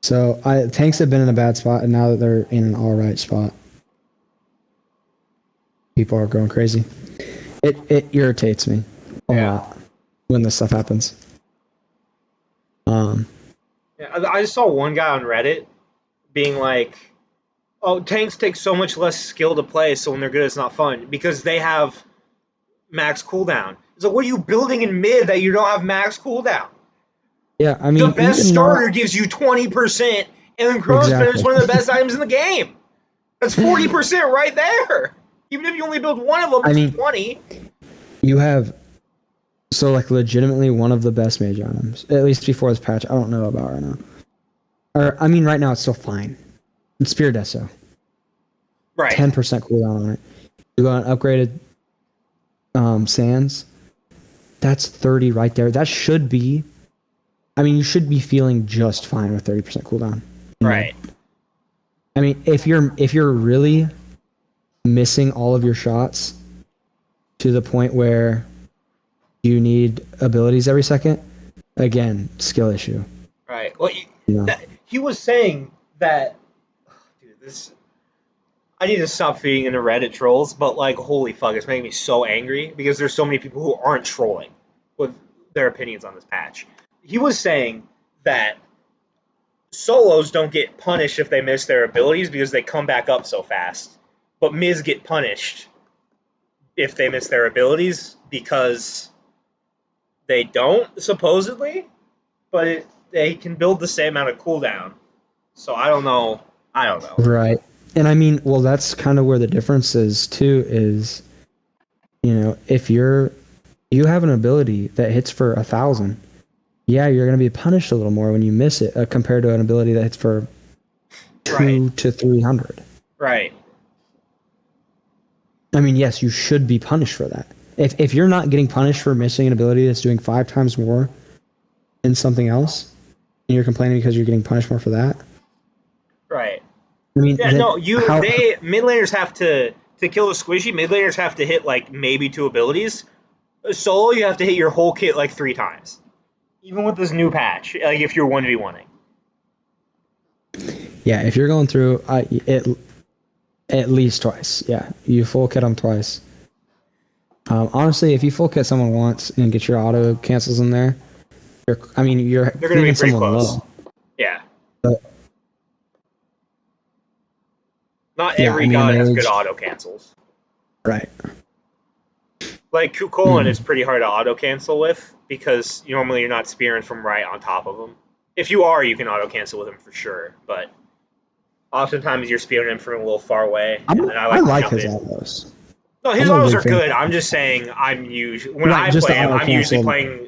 So tanks have been in a bad spot, and now that they're in an all right spot, people are going crazy. It irritates me a lot when this stuff happens. Yeah, I just saw one guy on Reddit being like, "Oh, tanks take so much less skill to play, so when they're good, it's not fun because they have max cooldown." It's like, what are you building in mid that you don't have max cooldown? Yeah, I mean, The best starter gives you 20%, and then Chronospin is one of the best items in the game. That's 40% right there. Even if you only build one of them, it's 20. You have legitimately one of the best mage items, at least before this patch. I don't know about right now. Or I mean, right now it's still fine. It's Spear Deso. Right. 10% cooldown on it. You got an upgraded Sands. That's 30 right there. That should be. I mean, you should be feeling just fine with 30% cooldown. Right. I mean, if you're really missing all of your shots to the point where you need abilities every second, again, skill issue. Right. Well, he was saying that. Dude, I need to stop feeding into Reddit trolls, but like, holy fuck, it's making me so angry because there's so many people who aren't trolling with their opinions on this patch. He was saying that solos don't get punished if they miss their abilities because they come back up so fast, but Miz get punished if they miss their abilities because they don't, supposedly, but they can build the same amount of cooldown. So I don't know. Right. And I mean, well, that's kind of where the difference is too, is, if you have an ability that hits for 1,000, yeah, you're going to be punished a little more when you miss it compared to an ability that hits for 200 to 300. Right. I mean, yes, you should be punished for that. If you're not getting punished for missing an ability that's doing 5 times more than something else, and you're complaining because you're getting punished more for that. Right. I mean, mid laners have to kill a squishy. Mid laners have to hit like maybe 2 abilities. Solo, you have to hit your whole kit like 3 times. Even with this new patch, like if you're 1v1ing. Yeah, if you're going through at least twice. Yeah, you full kit them twice. Honestly, if you full kit someone once and get your auto cancels in there, they're going to be pretty close. Low. Yeah. But, not every god has good auto cancels. Right. Like Kukulin is pretty hard to auto cancel with because normally you're not spearing from right on top of him. If you are, you can auto cancel with him for sure, but oftentimes you're spearing him from a little far away. I like his autos. No, his autos are good. I'm just saying I'm usually I play him,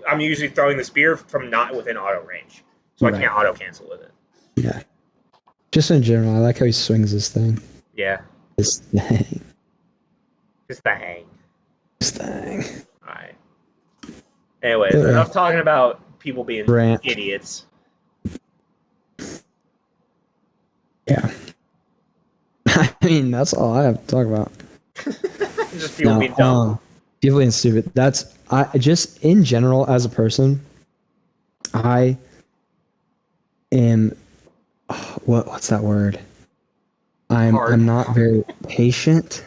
I'm usually throwing the spear from not within auto range. So I can't auto cancel with it. Yeah. Just in general, I like how he swings his thing. Yeah. His thing. Just the hang. This thing. Alright. Anyways, Yeah. enough talking about people being Rant. idiots. Yeah. I mean, that's all I have to talk about. Just people being dumb. People being stupid. I just in general as a person, I am what's that word? I'm not very patient.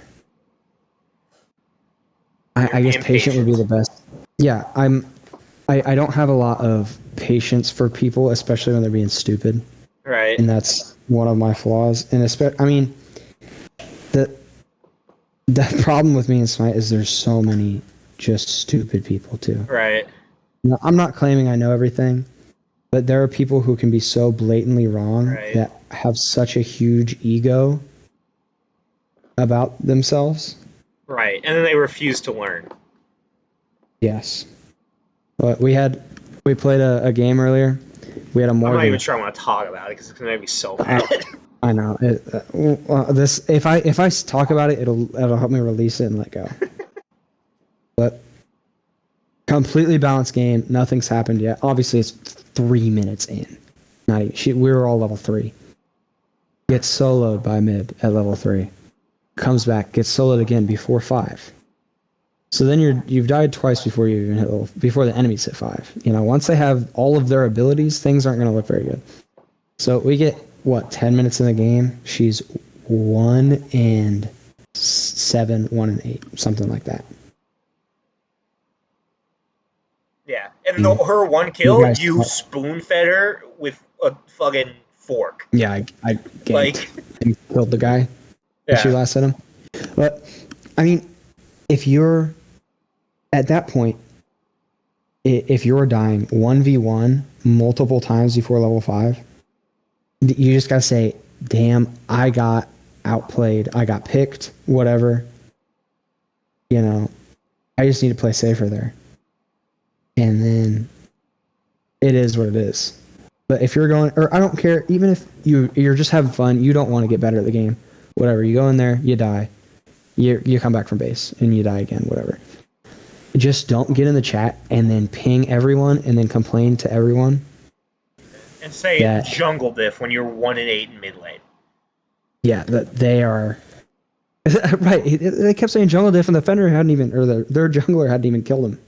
I guess patient would be the best. Yeah, I don't have a lot of patience for people, especially when they're being stupid. Right. And that's one of my flaws. And I mean, the problem with me in Smite is there's so many just stupid people too. Right. Now, I'm not claiming I know everything, but there are people who can be so blatantly wrong that have such a huge ego about themselves. Right. And then they refuse to learn. Yes. But we played a game earlier. We had a I'm Morgan. not even sure I want to talk about it because it's going to make me so mad. I know. This if I talk about it, it'll help me release it and let go. But completely balanced game. Nothing's happened yet. Obviously, it's 3 minutes in. Not even. We were all level 3. Gets soloed by mid at level 3. Comes back. Gets soloed again before 5. So then you've died twice before you even hit before the enemies hit 5. You know, once they have all of their abilities, things aren't going to look very good. So we get 10 minutes in the game. She's 1 and 7, 1 and 8, something like that. Yeah, and her one kill, you spoon fed her with a fucking fork. Yeah, I ganked and killed the guy. Yeah. She last hit him. But I mean, if you're at that point, if you're dying 1v1 multiple times before level 5, you just gotta say, "Damn, I got outplayed. I got picked. Whatever. You know, I just need to play safer there." And then it is what it is. But if you're going, or I don't care, even if you're just having fun, you don't want to get better at the game. Whatever, you go in there, you die. You come back from base and you die again. Whatever. Just don't get in the chat and then ping everyone and then complain to everyone. And say that, jungle diff when you're 1 and 8 in mid lane. Yeah, that they are. Right, they kept saying jungle diff and the Fender hadn't even, or their jungler hadn't even killed him.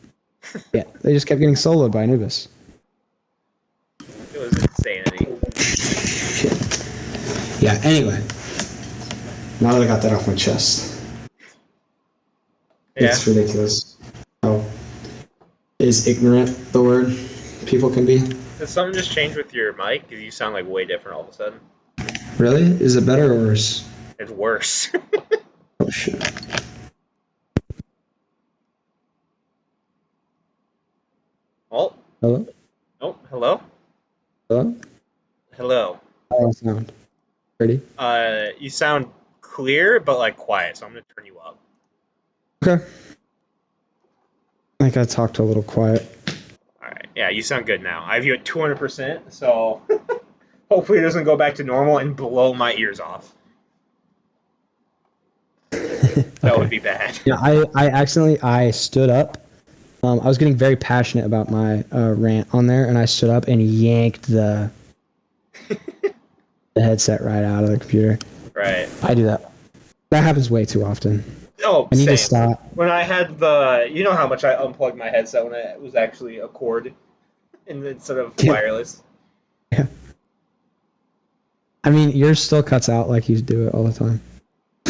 Yeah, they just kept getting soloed by Anubis. It was insanity. Shit. Yeah, anyway. Now that I got that off my chest. Yeah. It's ridiculous. How is ignorant the word people can be? Did something just change with your mic? Because you sound like way different all of a sudden. Really? Is it better or worse? It's worse. Oh, shit. Oh. Hello? Oh, hello? Hello? Hello. How do I sound? Ready? You sound clear, but like quiet, so I'm going to turn you up. Okay. I think I talked a little quiet. Alright, yeah, you sound good now. I have you at 200%, so hopefully it doesn't go back to normal and blow my ears off. That would be bad. Yeah, I stood up. I was getting very passionate about my rant on there, and I stood up and yanked the headset right out of the computer. Right. I do that. That happens way too often. Oh, I need same. to stop. When I had you know how much I unplugged my headset when it was actually a cord instead of wireless? Yeah. I mean, yours still cuts out like you do it all the time.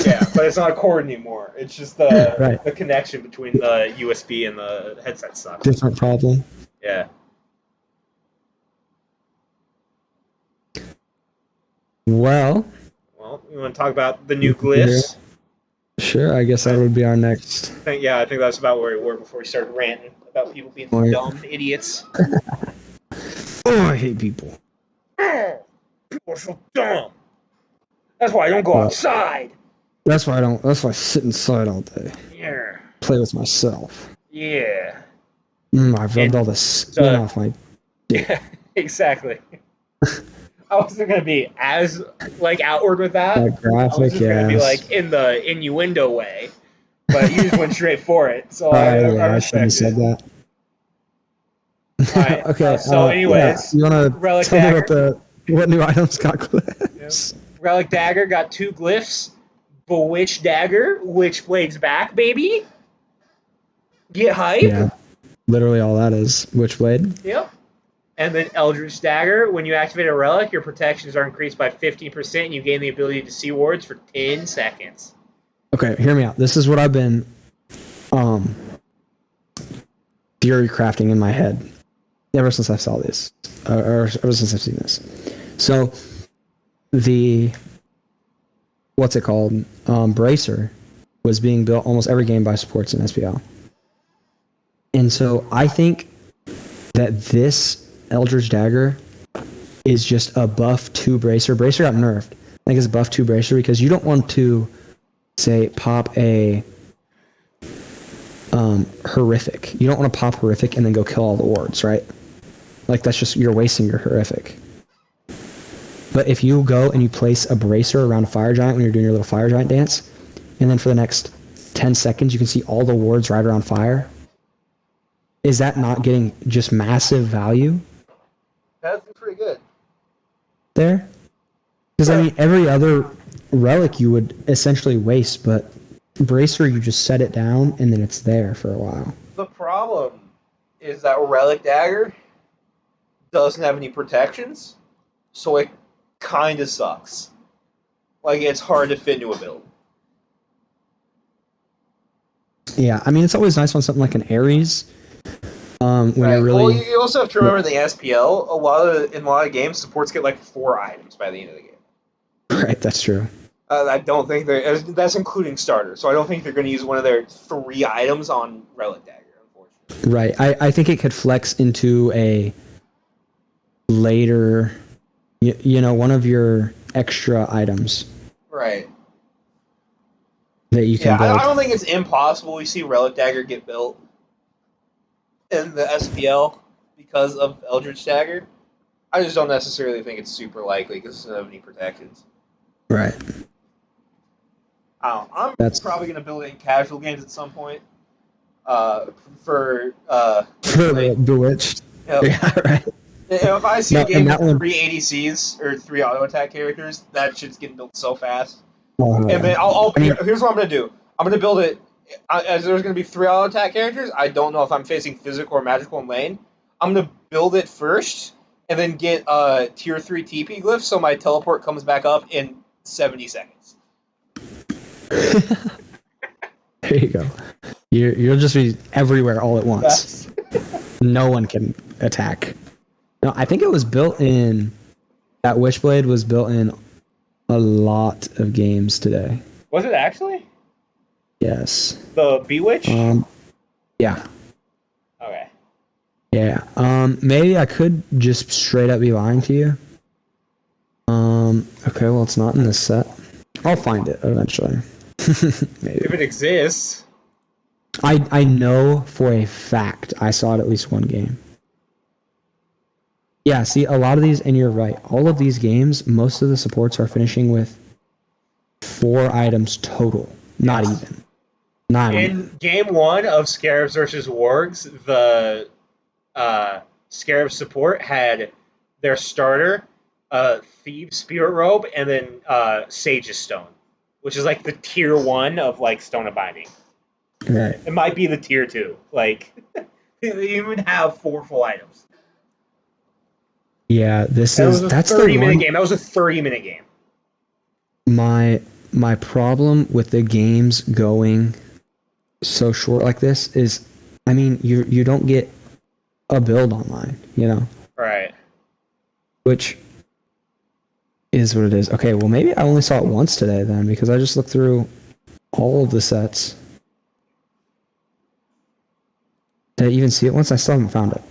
Yeah, but it's not a cord anymore. It's just the connection between the USB and the headset sucks. Different problem. Yeah. Well, you want to talk about the new glyphs? Sure, I guess that would be our next. I think that's about where we were before we started ranting about people being dumb idiots. Oh, I hate people. People are so dumb. That's why I don't go outside. That's why I sit inside all day. Yeah. Play with myself. Yeah. I've rubbed all the skin off my dick. Yeah, exactly. I wasn't gonna be as outward with that. That graphic, I was just gonna be like in the innuendo way. but you just went straight for it. So I I shouldn't have respect said it. that. All right. Okay. So, anyways, you want Relic to tell me Dagger. what new items got Yep. clips? Relic Dagger got 2 glyphs. Bewitched Dagger, Witchblade's back, baby. Get hype. Yeah, literally all that is Witchblade. Yep. And then Eldritch Dagger. When you activate a relic, your protections are increased by 15%, and you gain the ability to see wards for 10 seconds. Okay, hear me out. This is what I've been theory crafting in my head ever since I saw this, or ever since I've seen this. So the what's it called? Bracer was being built almost every game by supports in SPL. And so I think that this Eldritch Dagger is just a buff 2 Bracer. Bracer got nerfed. I think it's a buff 2 Bracer because you don't want to, say, pop a horrific. You don't want to pop horrific and then go kill all the wards, right? Like, that's just, you're wasting your horrific. But if you go and you place a Bracer around a Fire Giant when you're doing your little Fire Giant dance, and then for the next 10 seconds you can see all the wards right around fire, is that not getting just massive value That's pretty good. there? Because, I mean, every other relic you would essentially waste, but Bracer, you just set it down and then it's there for a while. The problem is that Relic Dagger doesn't have any protections, so it kind of sucks. Like, it's hard to fit into a build. Yeah, I mean, it's always nice on something like an Ares. When you're really... Well, you also have to remember the SPL. In a lot of games, supports get like 4 items by the end of the game. Right, that's true. I don't think that's including starters, so I don't think they're going to use one of their 3 items on Relic Dagger, unfortunately. Right, I think it could flex into a later, one of your extra items. Right. That you can build. I don't think it's impossible we see Relic Dagger get built in the SPL because of Eldritch Dagger. I just don't necessarily think it's super likely because it doesn't have any protections. Right. I'm probably going to build it in casual games at some point. For Bewitched. Yep. Yeah, right. If I see a game with one... 3 ADCs or 3 auto attack characters, that shit's getting built so fast. And then here's what I'm going to do. I'm going to build it, as there's going to be 3 auto attack characters. I don't know if I'm facing physical or magical in lane. I'm going to build it first, and then get tier 3 TP glyph so my teleport comes back up in 70 seconds. There you go. You'll just be everywhere all at once. No one can attack. No, I think it was built in... That Witchblade was built in a lot of games today. Was it actually? Yes. The Bewitch? Yeah. Okay. Yeah. Maybe I could just straight up be lying to you. Okay, well, it's not in this set. I'll find it eventually. Maybe. If it exists. I know for a fact I saw it at least one game. Yeah, see, a lot of these, and you're right, all of these games, most of the supports are finishing with 4 items total. Not even. In game 1 of Scarabs versus Wargs, the Scarab support had their starter, Thieves Spirit Robe, and then Sage's Stone, which is like the tier 1 of like Stone of Binding. Right. It might be the tier 2. Like, they even have 4 full items. Yeah, that's the 30-minute game. That was a 30-minute game. My problem with the games going so short like this is, I mean, you don't get a build online, Right. Which is what it is. Okay, well, maybe I only saw it once today then, because I just looked through all of the sets. Did I even see it once? I still haven't found it.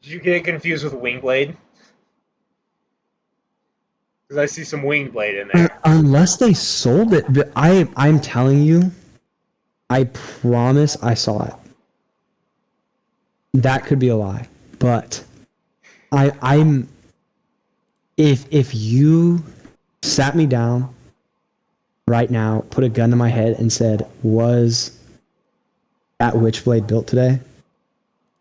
Did you get confused with Wingblade? Because I see some Wingblade in there. Unless they sold it, but I'm telling you, I promise I saw it. That could be a lie, but if you sat me down right now put a gun to my head and said, was that Witchblade built today?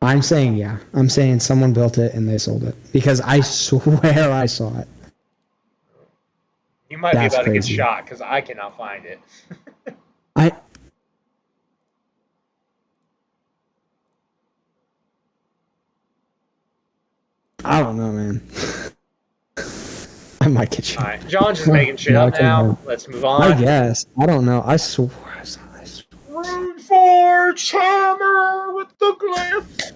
I'm saying yeah. I'm saying someone built it and they sold it. Because I swear I saw it. You might That's be about to get crazy. shot because I cannot find it. I don't know, man. I might get you. All right, John's just making shit No, I up couldn't now. help. Let's move I on. guess. I don't know. I swear I saw this. Runeforge Hammer with the glyph.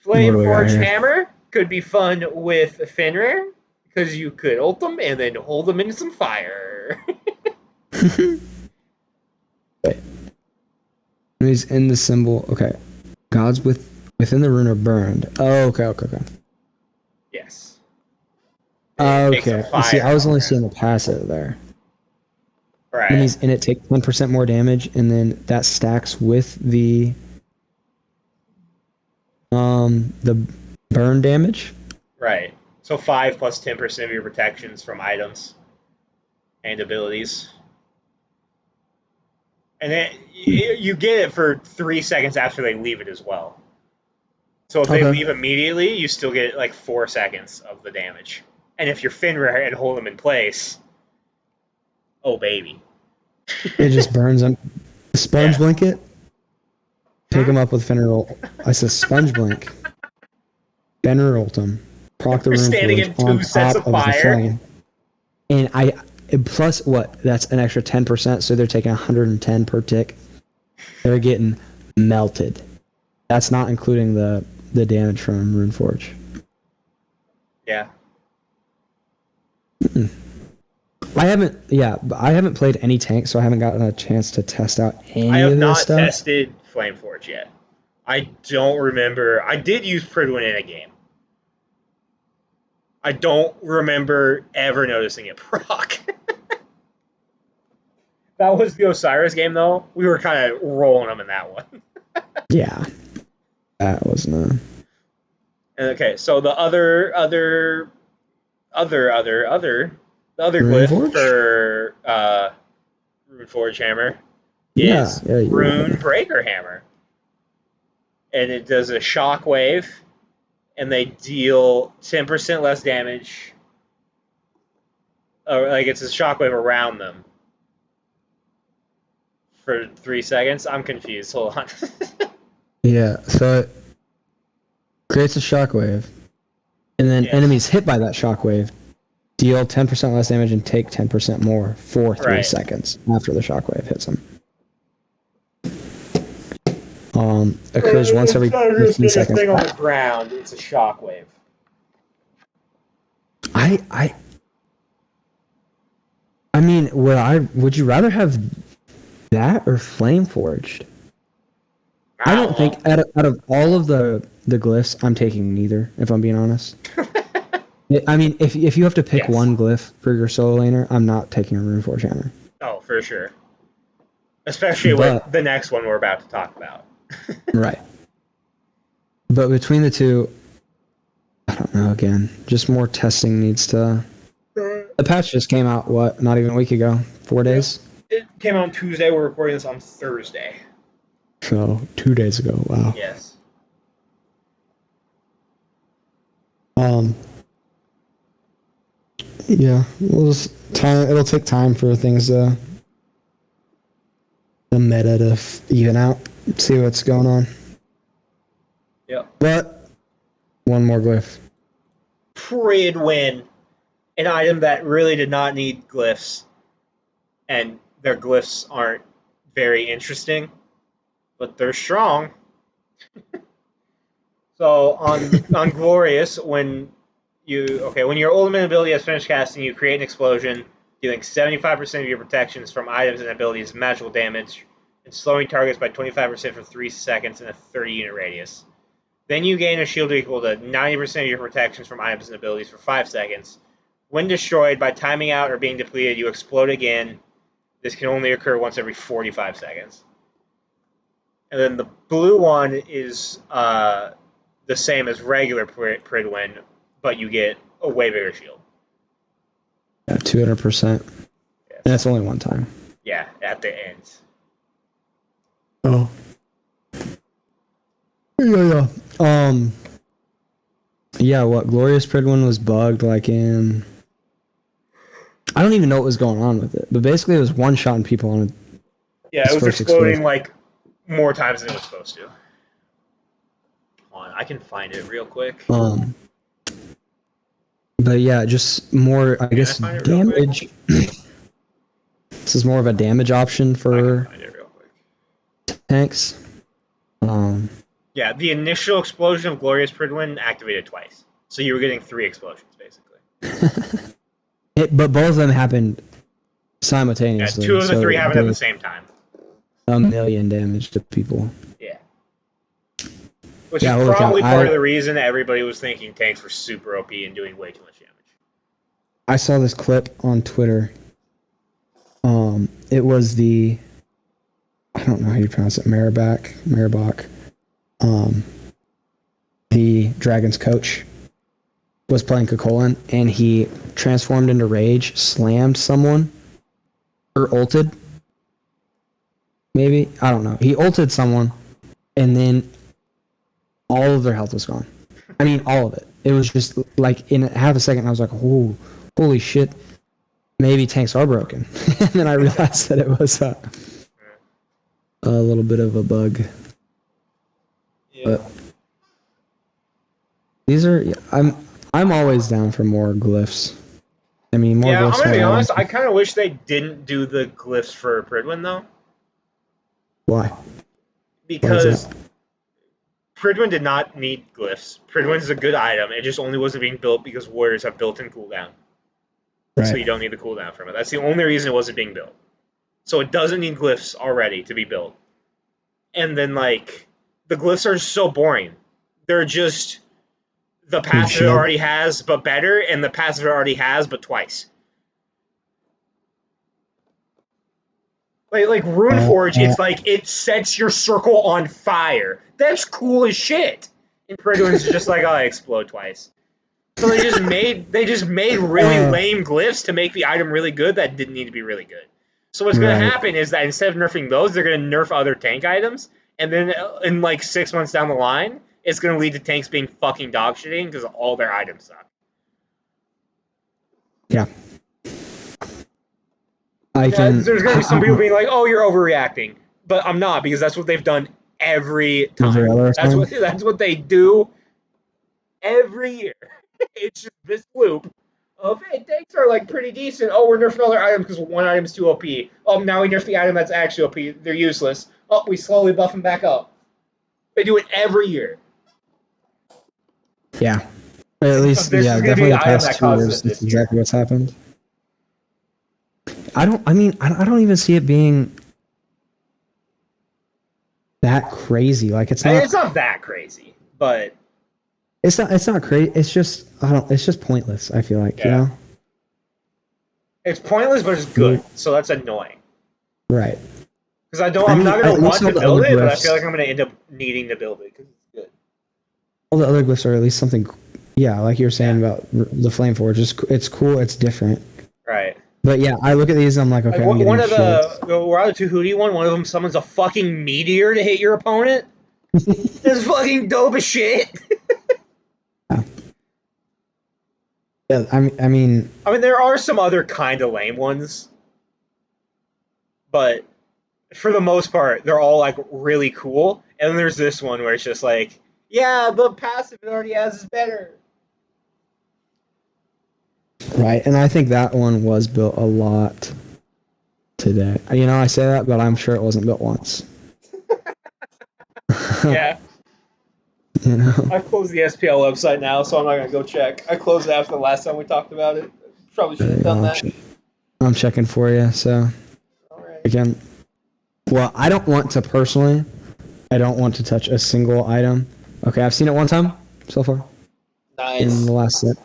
What do we got Flameforge here? Hammer could be fun with Fenrir because you could ult them and then hold them into some fire. Wait. He's in the symbol. Okay. Gods within the rune are burned. Oh, okay. Yes. It makes a Okay. You see, fire. I was only seeing the passive there. Right. Enemies in it take 10% more damage, and then that stacks with the burn damage. Right. So 5 plus 10% of your protections from items and abilities. And then you get it for 3 seconds after they leave it as well. So if they Okay. leave immediately, you still get like 4 seconds of the damage. And if you're Fenrir and hold them in place, oh baby. It just burns them. Sponge Yeah. blanket. Take them up with Fenrir. I said sponge blink. Fenrir ultim. Proc the You're rune standing forge in on 2 sets top of of the fire. flame. And plus what? That's an extra 10%, so they're taking 110 per tick. They're getting melted. That's not including the damage from Runeforge. Yeah. I haven't played any tank, so I haven't gotten a chance to test out any I have of this not stuff. tested Flameforge yet. I don't remember. I did use Pridwin in a game. I don't remember ever noticing it proc. That was the Osiris game, though. We were kind of rolling them in that one. Yeah, that was no. Okay, so the other glyph Runeforge? for Runeforge Hammer Yeah, is yeah. Rune Breaker Hammer, and it does a shockwave, and they deal 10% less damage. Or like it's a shockwave around them for 3 seconds. I'm confused. Hold on. Yeah, so it creates a shockwave, and then Yes. enemies hit by that shockwave deal 10% less damage and take 10% more for 3 Right. seconds after the shockwave hits them. Occurs once every 15 seconds. Thing on the ground. It's a shockwave. I mean, would you rather have that or flame forged? I don't think out of all of the glyphs, I'm taking neither. If I'm being honest. I mean, if you have to pick Yes. one glyph for your solo laner, I'm not taking a Runeforge Hammer. Oh, for sure. Especially with the next one we're about to talk about. Right. But between the two, I don't know. Again, just more testing needs to. The patch just came out. What? Not even a week ago. 4 days. It came out on Tuesday. We're recording this on Thursday. So 2 days ago. Wow. Yes. Yeah. It'll take time for things to the meta to even out. See what's going on. Yep. But one more glyph. Pridwin, an item that really did not need glyphs, and their glyphs aren't very interesting, but they're strong. So on Glorious, when your ultimate ability has finished casting, you create an explosion, dealing 75% of your protections from items and abilities magical damage, and slowing targets by 25% for 3 seconds in a 30-unit radius. Then you gain a shield equal to 90% of your protections from items and abilities for 5 seconds. When destroyed, by timing out or being depleted, you explode again. This can only occur once every 45 seconds. And then the blue one is the same as regular Pridwin, but you get a way bigger shield. Yeah, 200%. Yes. And it's only one time. Yeah, at the end. Oh. Yeah. Yeah, what Glorious Pridwin was bugged like in. I don't even know what was going on with it, but basically it was one shotting people on it. Yeah, it was exploding like more times than it was supposed to. Hold on, I can find it real quick. But yeah, just more, I guess, damage. This is more of a damage option for I can find it real quick. tanks. Yeah, the initial explosion of Glorious Pridwin activated twice. So you were getting 3 explosions, basically. But both of them happened Yeah, simultaneously. 2 of the 3 happened at the same time. 1,000,000 damage to people. Yeah. Which is probably part of the reason everybody was thinking tanks were super OP and doing way too much damage. I saw this clip on Twitter. It was the, I don't know how you pronounce it, Maribach. The Dragons coach was playing Kokolin, and he transformed into rage, slammed someone, or ulted. Maybe, I don't know. He ulted someone, and then all of their health was gone. I mean, all of it. It was just like in half a second. I was like, "Oh, holy shit! Maybe tanks are broken." And then I realized that it was a little bit of a bug. Yeah. But these are. I'm always down for more glyphs. I mean, more glyphs. I'm gonna be honest. I kind of wish they didn't do the glyphs for Pridwin though. Why? Because Pridwin did not need glyphs. Pridwin's a good item. It just only wasn't being built because warriors have built-in cooldown. Right. So you don't need the cooldown from it. That's the only reason it wasn't being built. So it doesn't need glyphs already to be built. And then, like, the glyphs are so boring. They're just the passive it already has, but better, and the passive it already has, but twice. Like Runeforge, it's like it sets your circle on fire. That's cool as shit. And Pridwin's just like, oh, I explode twice. So they just made really lame glyphs to make the item really good that didn't need to be really good. So what's going to happen is that instead of nerfing those, they're going to nerf other tank items, and then in like 6 months down the line, it's going to lead to tanks being fucking dog shitting because all their items suck. Yeah. There's going to be some people being like, "Oh, you're overreacting," but I'm not, because that's what they've done every time. That's what they do every year. It's just this loop of, hey, tanks are like pretty decent. Oh, we're nerfing all their items because one item's too OP. Oh, now we nerf the item that's actually OP. They're useless. Oh, we slowly buff them back up. They do it every year. Yeah. At least, yeah, definitely the past 2 years, that's exactly what's happened. I don't even see it being that crazy. Like, it's not that crazy, but it's not crazy. It's just, it's just pointless, I feel like, you know? It's pointless, but it's good, so that's annoying. Right. Because I'm not going to want to build it, but I feel like I'm going to end up needing to build it because it's good. All the other glyphs are at least something, like you were saying about the Flame Forge. It's cool, it's different. Right. But yeah, I look at these and I'm like, okay, one of the two Hootie one of them summons a fucking meteor to hit your opponent. That's fucking dope as shit. Yeah, I mean, there are some other kind of lame ones, but for the most part, they're all like really cool. And then there's this one where it's just like, yeah, the passive it already has is better. Right, and I think that one was built a lot today. You know, I say that, but I'm sure it wasn't built once. Yeah. You know? I closed the SPL website now, so I'm not going to go check. I closed it after the last time we talked about it. Probably should have done that. I'm checking for you, so. Alright. Again, well, I don't want to touch a single item. Okay, I've seen it one time so far. Nice. In the last set.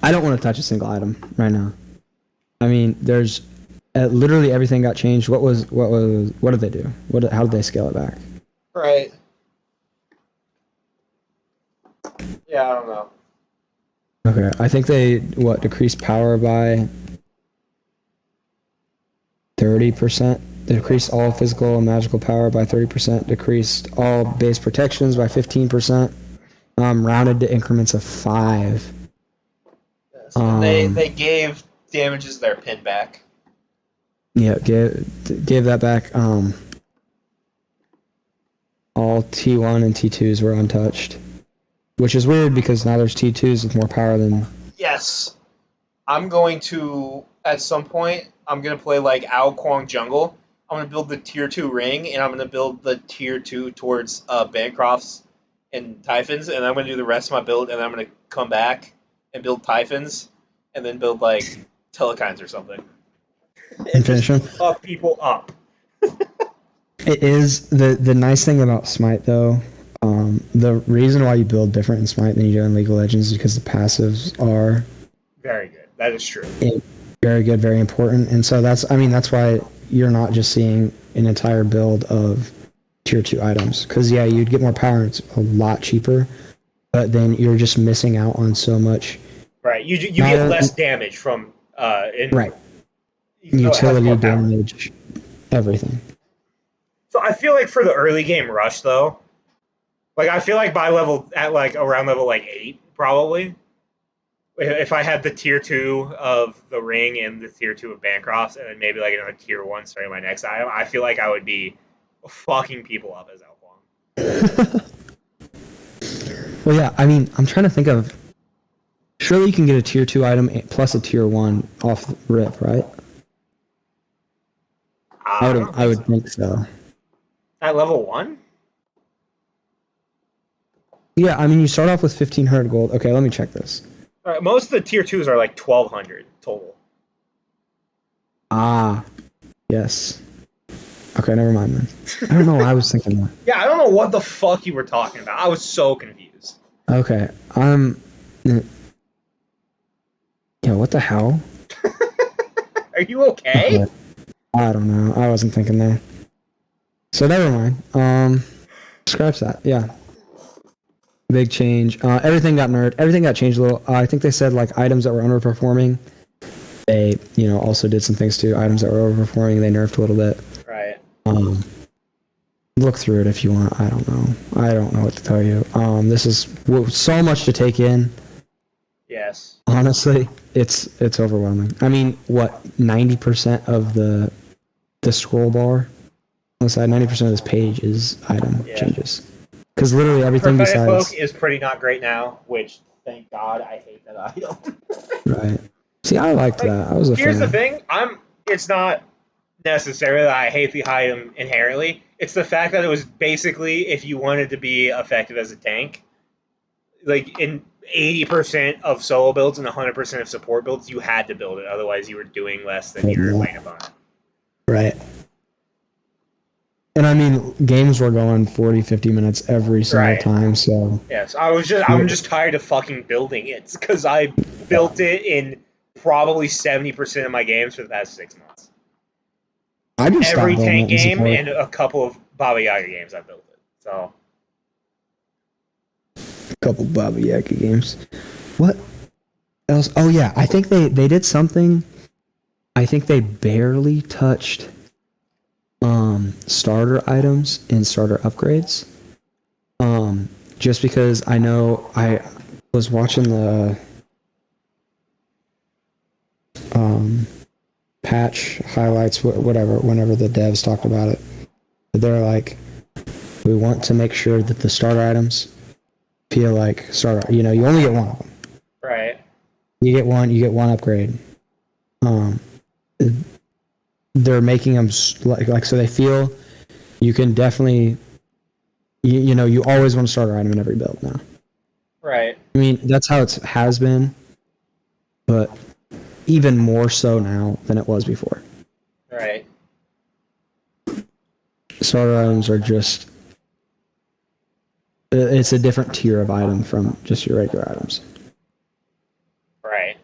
I don't want to touch a single item right now. I mean, there's literally everything got changed. What did they do? How did they scale it back? Right. Yeah, I don't know. Okay, I think they decreased power by 30%. They decreased all physical and magical power by 30%. Decreased all base protections by 15%. Rounded to increments of 5. Yes. And they gave damages their pin back. Yeah, gave that back. All T1 and T2s were untouched, which is weird because now there's T2s with more power than. Yes. I'm going to, at some point, I'm going to play like Ao Kuang Jungle. I'm going to build the tier 2 ring, and I'm going to build the tier 2 towards Bancrofts and Typhons, and I'm going to do the rest of my build, and then I'm going to come back and build Typhons, and then build like Telekines or something. And finish them. Fuck people up. It is the nice thing about Smite though. The reason why you build different in Smite than you do in League of Legends is because the passives are Very good. That is true. very good, very important, and so that's why you're not just seeing an entire build of tier 2 items, because yeah, you'd get more power and it's a lot cheaper, but then you're just missing out on so much. Right. You get less damage from right. Utility damage, everything. So I feel like for the early game rush though, like I feel like by around level like 8 probably, if I had the tier 2 of the ring and the tier 2 of Bancrofts and then maybe like another tier 1 starting my next item, I feel like I would be fucking people up as Alquan. Well, yeah, I mean, I'm trying to think of. Surely you can get a tier 2 item plus a tier 1 off the rip, right? I would think so. At level 1? Yeah, I mean, you start off with 1,500 gold. Okay, let me check this. All right, most of the tier 2s are like 1,200 total. Ah, yes. Okay, never mind then. I don't know why I was thinking that. Yeah, I don't know what the fuck you were talking about. I was so confused. Okay, yeah, what the hell? Are you okay? I don't know. I wasn't thinking there. So never mind. Scratch that. Yeah. Big change. Everything got nerfed. Everything got changed a little. I think they said like items that were underperforming. They, also did some things to items that were overperforming. They nerfed a little bit. Right. Look through it if you want. I don't know. I don't know what to tell you. This is so much to take in. Yes. Honestly, it's overwhelming. I mean, what 90% of the scroll bar on the side, 90% of this page is item changes. Because literally everything Prophetic besides Cloak is pretty not great now, which thank God I hate that item. right. See, I liked that. I was a Here's fan. the thing. It's not necessarily that I hate the item inherently. It's the fact that it was basically if you wanted to be effective as a tank, like in 80% of solo builds and 100% of support builds, you had to build it. Otherwise, you were doing less than your lane opponent. Right. And I mean, games were going 40, 50 minutes every single time, so... Yes, I'm just tired of fucking building it, because I built it in probably 70% of my games for the past 6 months. I just Every stopped tank building it in game support. and a couple of Baba Yaga games I built it, so... A couple Baba Yaga games. What else? Oh yeah, I think they did something. I think they barely touched starter items and starter upgrades. Just because I know I was watching the patch highlights, whatever, whenever the devs talked about it. They're like, we want to make sure that the starter items feel like starter. You only get one of them. Right. You get one upgrade. They're making them like so they feel you can definitely you always want a starter item in every build now. Right. I mean, that's how it has been, but even more so now than it was before. Right. Starter items are just it's a different tier of item from just your regular items. Right.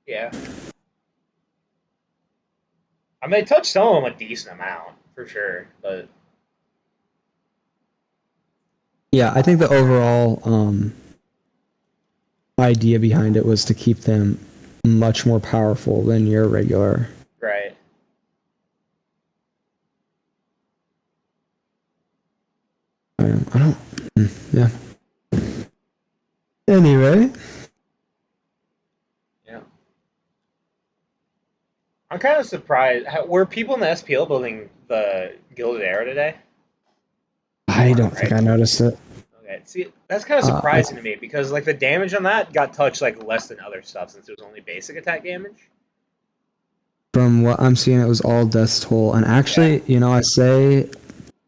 Yeah. I mean, they touched some of them a decent amount, for sure, but... Yeah, I think the overall idea behind it was to keep them much more powerful than your regular. Right. I don't. Yeah. Anyway. Yeah. I'm kind of surprised. Were people in the SPL building the Gilded Arrow today? I don't think I noticed it. Okay. See, that's kind of surprising to me because like the damage on that got touched like less than other stuff since it was only basic attack damage. From what I'm seeing, it was all Death's Toll. And actually,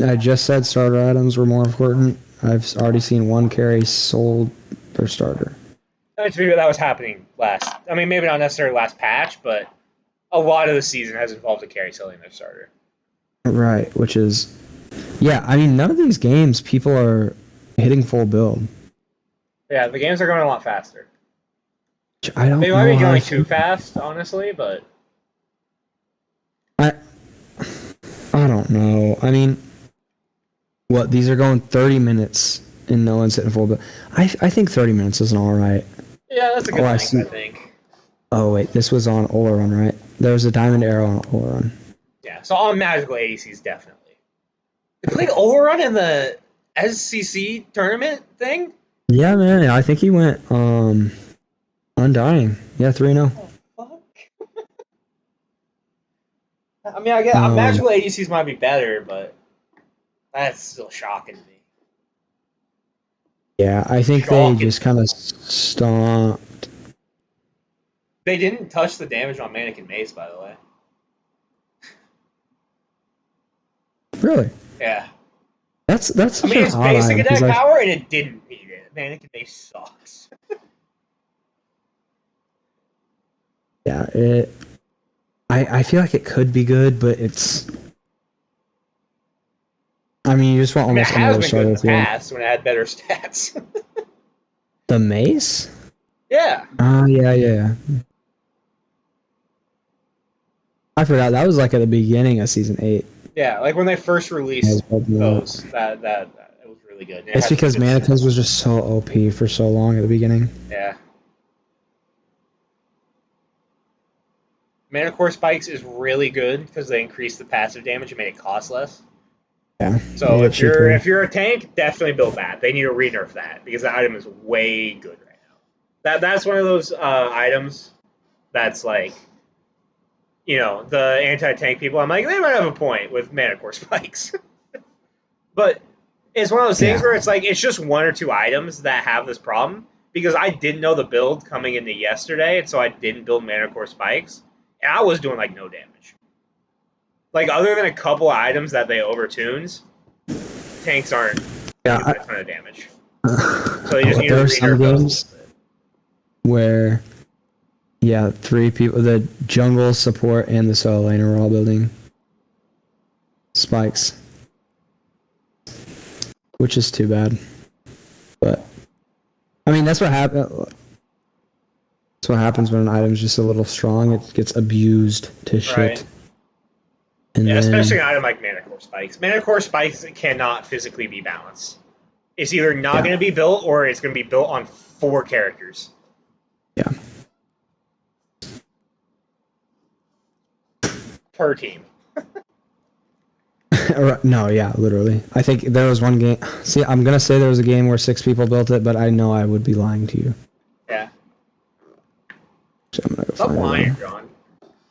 I just said starter items were more important. I've already seen one carry sold per starter. I mean, to me, that was happening maybe not necessarily last patch, but a lot of the season has involved a carry selling their starter. Right, which is, yeah, I mean, none of these games, people are hitting full build. Yeah, the games are going a lot faster. I don't They know might be how going too fast, honestly, but I don't know. I mean, what, these are going 30 minutes and no one's hitting full build. I think 30 minutes is an alright. yeah, that's a good I length, see. I think. Oh, wait, this was on Oleron, right? There was a Diamond Arrow on Oleron. Yeah, so on magical ADCs, definitely. They played Overrun in the SCC tournament thing? Yeah, man, I think he went, Undying. Yeah, 3-0. Fuck. I mean, I get magical ADCs might be better, but that's still shocking to me. Yeah, I think they just kind of stomped. They didn't touch the damage on Mannequin Mace, by the way. Really? Yeah. That's I mean, it's basic attack power, and it didn't need it. Mannequin Mace sucks. Yeah, I feel like it could be good, but it's. I mean, you just want almost it has another been good in starter the past when it had better stats. The mace? Yeah. Yeah. I forgot that was like at the beginning of season 8. Yeah, like when they first released those, that it was really good. It's because Mannequins was just so OP for so long at the beginning. Yeah. Mana Core Spikes is really good because they increased the passive damage and made it cost less. Yeah. So if you're a tank, definitely build that. They need to re-nerf that because the item is way good right now. That's one of those items that's like, the anti-tank people. I'm like, they might have a point with Mana Core Spikes, but it's one of those things where it's like it's just one or two items that have this problem because I didn't know the build coming into yesterday, and so I didn't build Mana Core Spikes, and I was doing like no damage. Like other than a couple of items that they overtunes, tanks aren't doing a ton of damage. So they just need to re-nerf those. Where, 3 people, the jungle, support, and the solo lane are all building spikes. Which is too bad. But, I mean, that's what happens. That's what happens when an item's just a little strong. It gets abused to shit. Right. And especially an item like Mana Core Spikes. Mana Core Spikes cannot physically be balanced. It's either not going to be built or it's going to be built on 4 characters. Yeah. Per team. No, yeah, literally. I think there was one game. See, I'm going to say there was a game where 6 people built it, but I know I would be lying to you. Yeah. So I'm gonna go Stop find lying, John.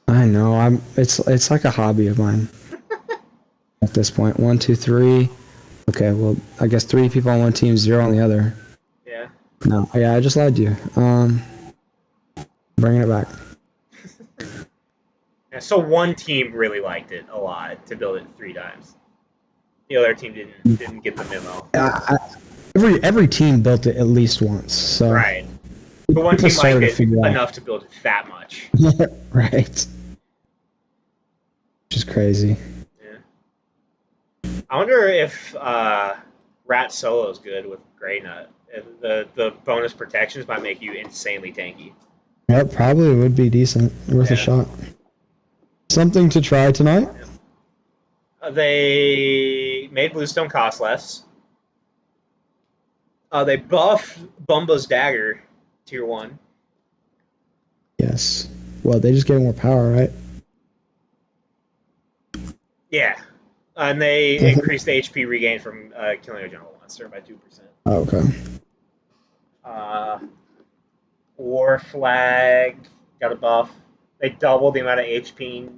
I know. It's like a hobby of mine. At this point, 1, 2, 3. Okay, well, I guess 3 people on one team, 0 on the other. Yeah. No, yeah, I just lied to you. Bringing it back. Yeah, so one team really liked it a lot to build it 3 times. The other team didn't get the memo. Every team built it at least once. So right. But one team liked it enough to build it that much. Right. Which is crazy. Yeah. I wonder if Rat Solo is good with Grey Nut. The bonus protections might make you insanely tanky. That probably would be decent. Worth a shot. Something to try tonight? They made Bluestone cost less. They buffed Bumba's Dagger tier 1. Yes. Well, they just get more power, right? Yeah. And they increased the HP regain from killing a jungle monster by 2%. Oh, okay. War Flag got a buff. They doubled the amount of HP.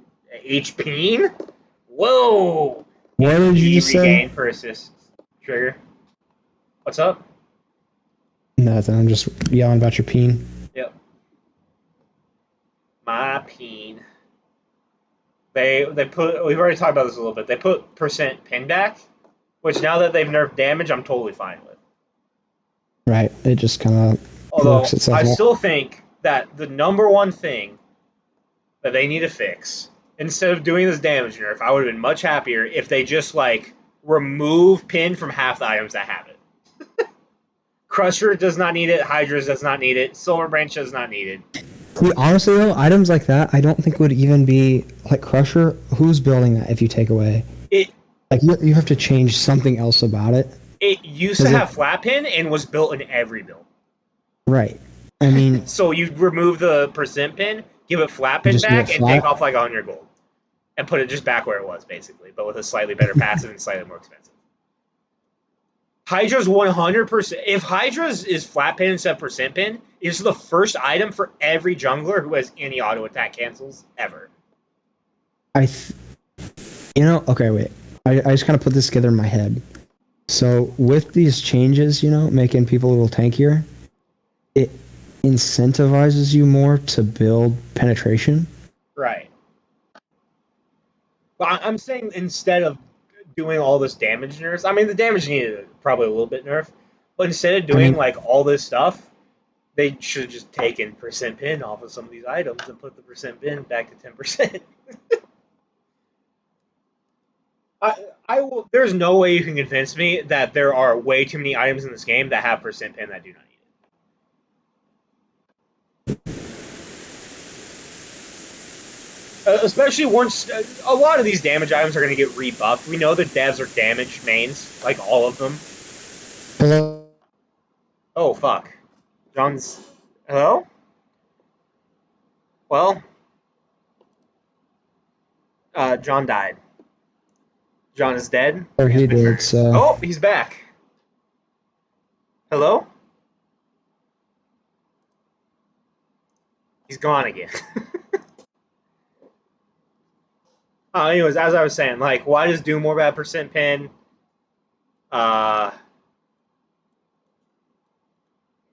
HP? Whoa! What did you HP just regain say? per assist trigger. What's up? Nothing. I'm just yelling about your peen. Yep. My peen. They put. We've already talked about this a little bit. They put percent pin back, which now that they've nerfed damage, I'm totally fine with. Right. It just kind of Although works itself I out. still think that the number one thing that they need to fix, instead of doing this damage nerf, I would have been much happier if they just like remove pin from half the items that have it. Crusher does not need it. Hydra does not need it. Silver Branch does not need it. See, honestly, though, items like that, I don't think would even be like Crusher. Who's building that if you take away? It Like you have to change something else about it. it used to have flat pin and was built in every build. Right. I mean, So you remove the percent pin, give it flat pin just do it back, and flat. take off like 100 gold, and put it just back where it was, basically, but with a slightly better passive and slightly more expensive. Hydra's 100%. If Hydra's is flat pin instead of percent pin, it's the first item for every jungler who has any auto attack cancels ever. Okay, wait. I just kind of put this together in my head. So with these changes, making people a little tankier, it incentivizes you more to build penetration. Right. But I'm saying instead of doing all this damage nerfs, I mean, the damage needed probably a little bit nerf, but instead of doing like all this stuff, they should have just taken percent pin off of some of these items and put the percent pin back to 10%. I will. There's no way you can convince me that there are way too many items in this game that have percent pin that do not need it. Especially once a lot of these damage items are going to get rebuffed. We know the devs are damage mains, like all of them. Hello? Oh fuck, John's. Hello. Well, John died. John is dead. Or he did, so. Oh, he's back. Hello? He's gone again. Anyways, as I was saying, like, why does do more bad percent pin? Rada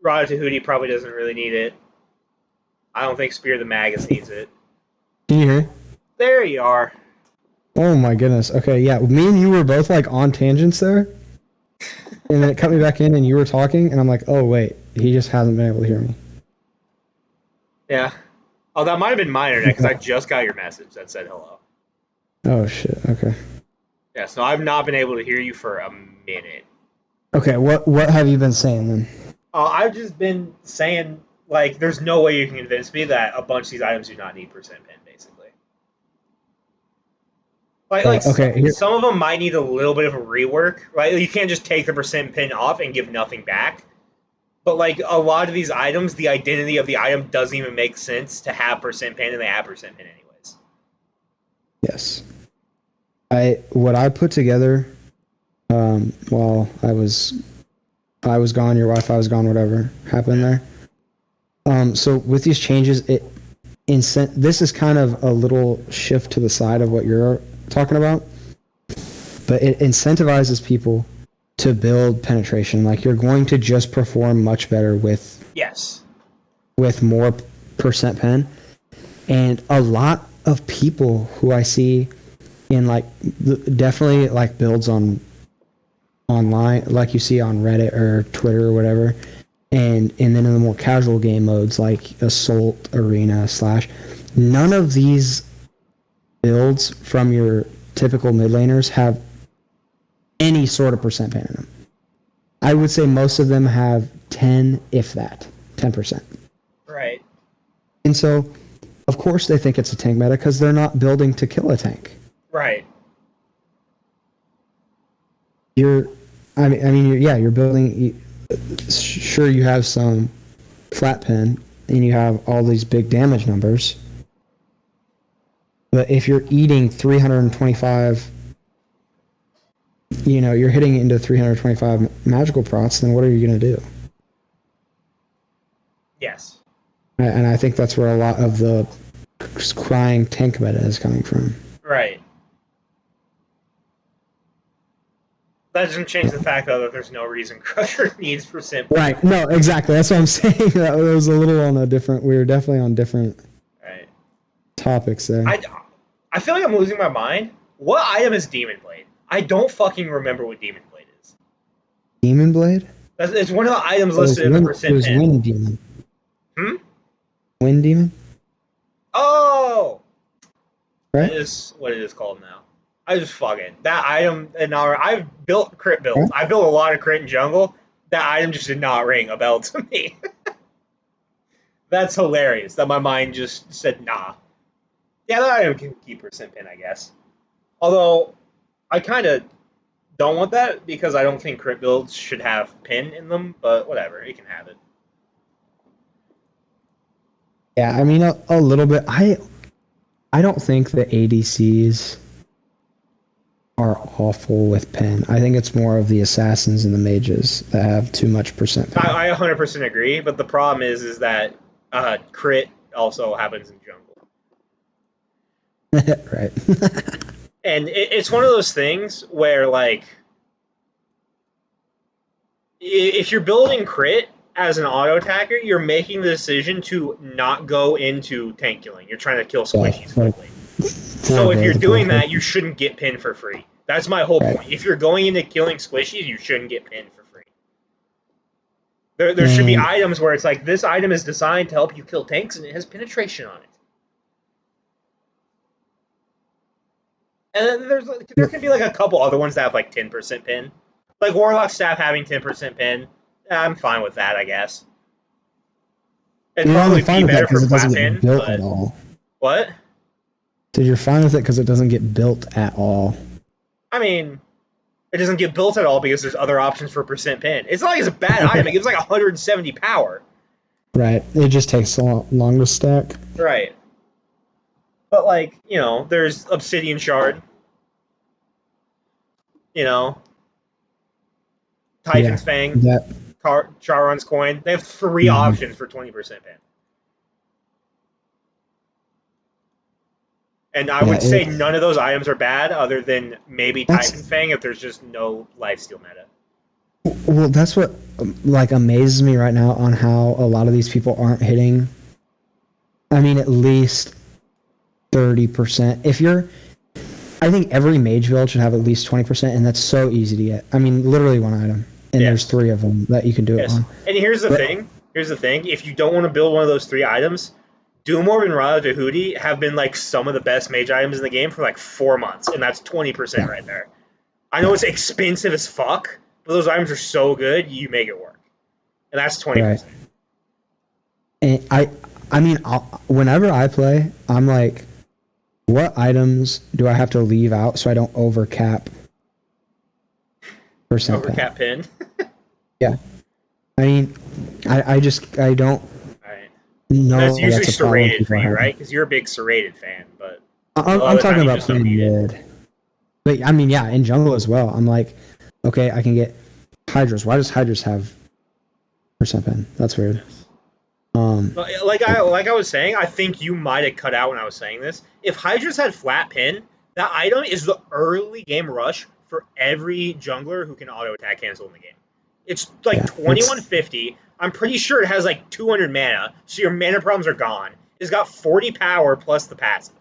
Tahuti probably doesn't really need it. I don't think Spear the Magus needs it. Can you hear? There you are. Oh my goodness. Okay, yeah. Me and you were both like on tangents there. And then it cut me back in and you were talking and I'm like, oh wait, he just hasn't been able to hear me. Yeah. Oh, that might have been my internet because I just got your message that said hello. Oh shit, okay. Yeah, so I've not been able to hear you for a minute. Okay, what have you been saying then? I've just been saying, like, there's no way you can convince me that a bunch of these items do not need percent pin, basically. Okay, some of them might need a little bit of a rework, right? You can't just take the percent pin off and give nothing back. But, like, a lot of these items, the identity of the item doesn't even make sense to have percent pin, and they have percent pin anyways. Yes. What I put together while I was gone, your Wi-Fi was gone, whatever happened there. So with these changes, this is kind of a little shift to the side of what you're talking about, but it incentivizes people to build penetration. Like you're going to just perform much better with more percent pen, and a lot of people who I see in like definitely like builds online, like you see on Reddit or Twitter or whatever, and then in the more casual game modes like Assault, Arena, Slash, none of these builds from your typical mid laners have any sort of percent pen in them. I would say most of them have 10, if that, 10%. Right. And so, of course they think it's a tank meta because they're not building to kill a tank. Right. You're building. Sure, you have some flat pin and you have all these big damage numbers. But if you're eating 325, you're hitting into 325 magical procs, then what are you going to do? Yes. And I think that's where a lot of the crying tank meta is coming from. Right. That doesn't change the fact, though, that there's no reason Crusher needs percent. Right. No, exactly. That's what I'm saying. That was a little on a different... We were definitely on different topics there. I feel like I'm losing my mind. What item is Demon Blade? I don't fucking remember what Demon Blade is. Demon Blade? It's one of the items listed in the percent. It was Wind Demon. Wind Demon? Oh! Right? That is what it is called now. I just fucking... That item... I've built crit builds. I built a lot of crit in jungle. That item just did not ring a bell to me. That's hilarious that my mind just said, nah. Yeah, that item can keep percent pin, I guess. Although, I kind of don't want that because I don't think crit builds should have pin in them, but whatever, it can have it. Yeah, I mean, a little bit. I don't think the ADCs are awful with pin. I think it's more of the assassins and the mages that have too much percent pin. I 100% agree, but the problem is that crit also happens in jungle. Right. And it's one of those things where, like, if you're building crit as an auto attacker, you're making the decision to not go into tank killing. You're trying to kill squishies quickly. So if you're doing that, you shouldn't get pinned for free. That's my whole point. If you're going into killing squishies, you shouldn't get pinned for free. There should be items where it's like, this item is designed to help you kill tanks, and it has penetration on it. And then there can be like a couple other ones that have like 10% pin. Like Warlock Staff having 10% pin. I'm fine with that, I guess. It'd probably be better for flat pin. Built at all. What? So you're fine with it because it doesn't get built at all. I mean, it doesn't get built at all because there's other options for percent pin. It's not like it's a bad item. It gives like 170 power. Right. It just takes so long to stack. Right. But, like, there's Obsidian Shard. Typhon's Fang. Charon's Coin. They have 3 options for 20% pin. And I would say none of those items are bad other than maybe Typhon's Fang if there's just no lifesteal meta. Well, that's what, amazes me right now on how a lot of these people aren't hitting, at least 30%. I think every mage build should have at least 20%, and that's so easy to get. Literally one item, and there's 3 of them that you can do it on. And here's the thing. If you don't want to build one of those 3 items, Doomorb and Rada Tahuti have been like some of the best mage items in the game for like 4 months, and that's 20% right there. I know it's expensive as fuck, but those items are so good, you make it work. And that's 20%. Right. And whenever I play, I'm like, what items do I have to leave out so I don't overcap percent pin? Overcap pin? Yeah. I don't know. That's usually serrated for you, right? Because you're a big serrated fan, but I'm talking about playing mid. But in jungle as well. I'm like, okay, I can get Hydras. Why does Hydras have percent pin? That's weird. Like I was saying, I think you might have cut out when I was saying this. If Hydras had flat pin, that item is the early game rush for every jungler who can auto attack cancel in the game. It's like 2150. I'm pretty sure it has like 200 mana, so your mana problems are gone. It's got 40 power plus the passive.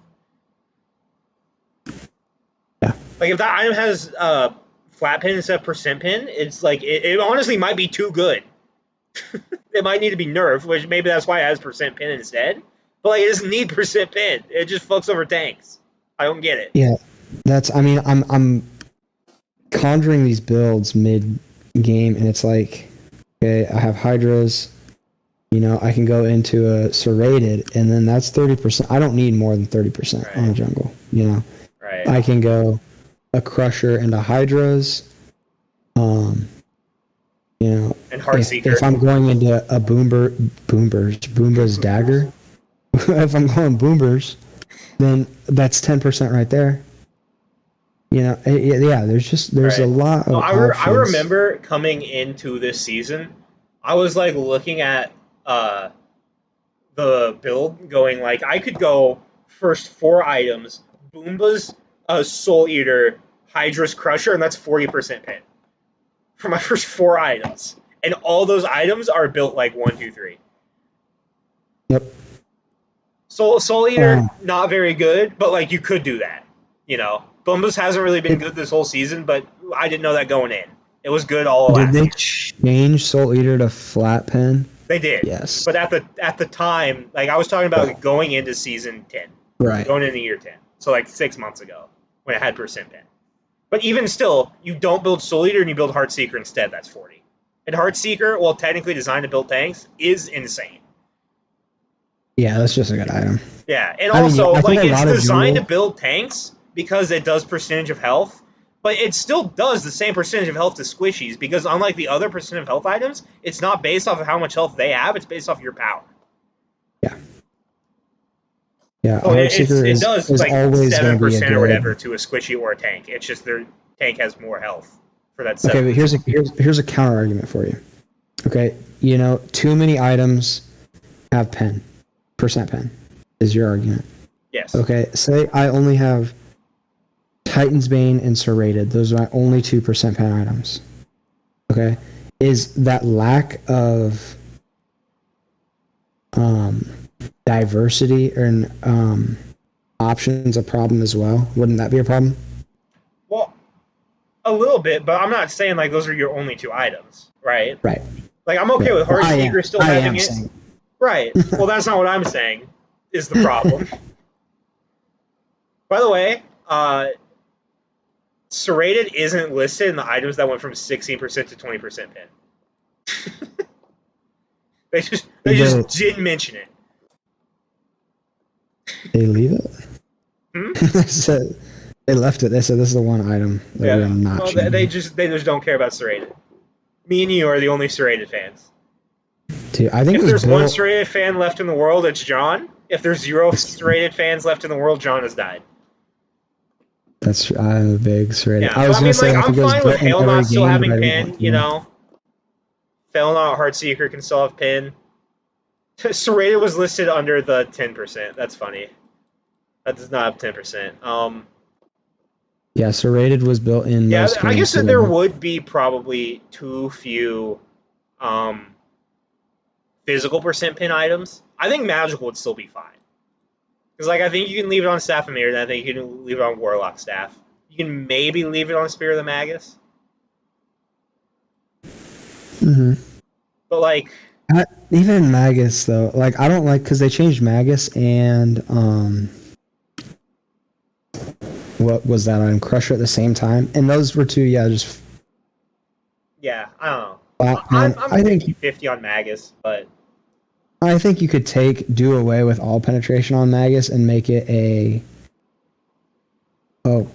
Yeah. Like if that item has flat pin instead of percent pin, it's like it honestly might be too good. It might need to be nerfed, which maybe that's why it has percent pin instead. But like it doesn't need percent pin. It just fucks over tanks. I don't get it. Yeah. I'm conjuring these builds mid game, and it's like, okay, I have Hydras, I can go into a serrated, and then that's 30%. I don't need more than 30% on a jungle, Right. I can go a Crusher into Hydras, You know, And Heartseeker. if I'm going into a Boomba's dagger, if I'm going Boombers, then that's 10% right there. You know, yeah. There's Right. a lot of options. I remember coming into this season, I was like looking at the build, going like I could go first 4 items: Boomba's Soul Eater, Hydra's Crusher, and that's 40% pin for my first 4 items. And all those items are built like 1, 2, 3. Yep. Soul Eater, not very good, but like you could do that. You know, Boomba's hasn't really been good this whole season, but I didn't know that going in. It was good all last Did they year. change Soul Eater to flat pen? They did. Yes. But at the time, like I was talking about going into season 10. Right. Going into year 10. So like 6 months ago when it had percent pen. But even still, you don't build Soul Eater and you build Heartseeker instead, that's 40. And Heartseeker, well technically designed to build tanks, is insane. Yeah, that's just a good item. Yeah, and also I think like it's designed to build tanks because it does percentage of health, but it still does the same percentage of health to squishies because unlike the other percent of health items, it's not based off of how much health they have, it's based off your power. Yeah. Yeah, So it does like always 7% or whatever to a squishy or a tank. It's just their tank has more health for that 7%. Okay, but here's a counter argument for you. Okay, you know, too many items have percent pen is your argument. Yes. Okay, say I only have Titan's Bane and Serrated. Those are my only 2% pen items. Okay, is that lack of diversity or options a problem as well? Wouldn't that be a problem? Well, a little bit, but I'm not saying like those are your only 2 items, right? Right. Like I'm okay with Heartseeker still having it. Saying. Right. Well, that's not what I'm saying is the problem. By the way, Serrated isn't listed in the items that went from 16% to 20% pin. they just didn't mention it. They leave it? Hmm? They left it. They said this is the one item that we're not changing. They just don't care about Serrated. Me and you are the only Serrated fans. Dude, I think if there's one Serrated fan left in the world, it's John. If there's 0 Serrated fans left in the world, John has died. I'm a big Serrated. Yeah, I'm fine with Hail Knot still having pin, you know. Hail Knot Heartseeker can still have pin. Serrated was listed under the 10%. That's funny. That does not have 10%. Yeah, Serrated was built in. Yeah, I guess that there would be probably too few physical percent pin items. I think magical would still be fine. Because like I think you can leave it on Staff of Mirror, and I think you can leave it on Warlock Staff. You can maybe leave it on Spear of the Magus. Mm-hmm. But like even Magus though, like I don't like because they changed Magus and what was that item? Crusher at the same time, and those were two. Yeah, I don't know. I'm I think 50 on Magus, but I think you could do away with all penetration on Magus and make it a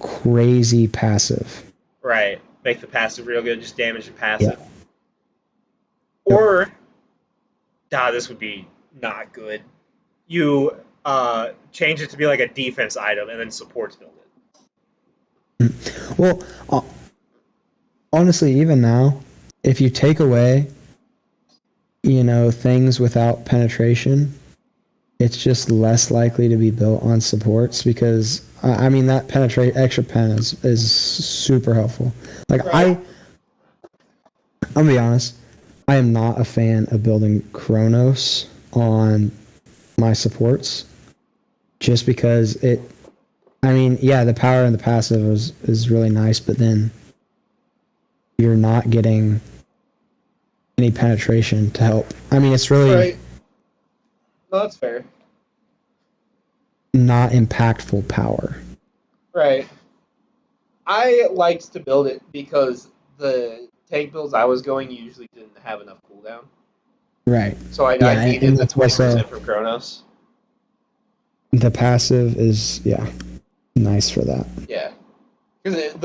crazy passive. Right. Make the passive real good, just damage the passive. Yeah. Or this would be not good. You change it to be like a defense item and then supports build it. Well, honestly, even now, if you take away, things without penetration, it's just less likely to be built on supports because, that extra pen is super helpful. Like, right. I'm going to be honest, I am not a fan of building Chronos on my supports just because the power and the passive is really nice, but then you're not getting any penetration to help. It's really right. No, that's fair. Not impactful power. Right. I liked to build it because the tank builds I was going usually didn't have enough cooldown. Right. So I needed the 20% from Chronos. The passive is nice for that. Yeah. Because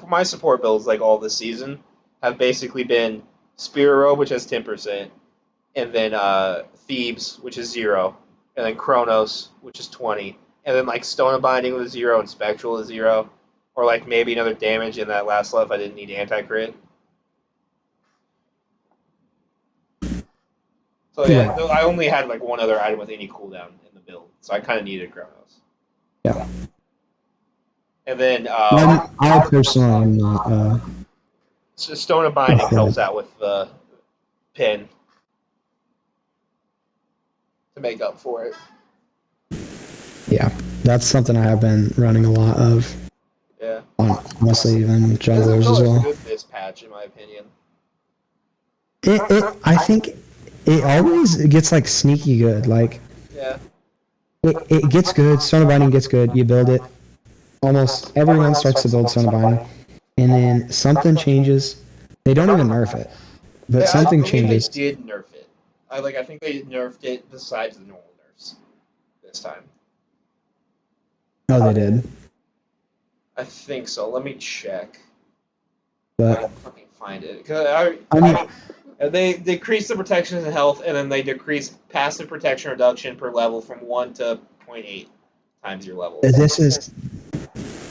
my support builds like all this season have basically been Spirit Robe, which has 10%, and then Thebes, which is 0, and then Chronos, which is 20, and then like Stone of Binding was 0 and Spectral is 0, or like maybe another damage in that last level if I didn't need anti-crit. So yeah, I only had like one other item with any cooldown in the build, so I kind of needed Chronos. Yeah. And then I personally am not. Stone of Binding helps out with the pin to make up for it. Yeah, that's something I have been running a lot of. Yeah. Honestly, even junglers as well. Good this patch, in my opinion. I think it always gets like sneaky good. Like, yeah, it gets good. Stone of Binding gets good. You build it. Almost everyone starts to build Stone of Binding, and then something changes. They don't even nerf it, but something changes. They did nerf it. I think they nerfed it besides the normal nerfs this time. Oh, they did. I think so. Let me check. But I can fucking find it. I mean, they decrease the protection and health, and then they decrease passive protection reduction per level from 1 to 0.8 times your level. This is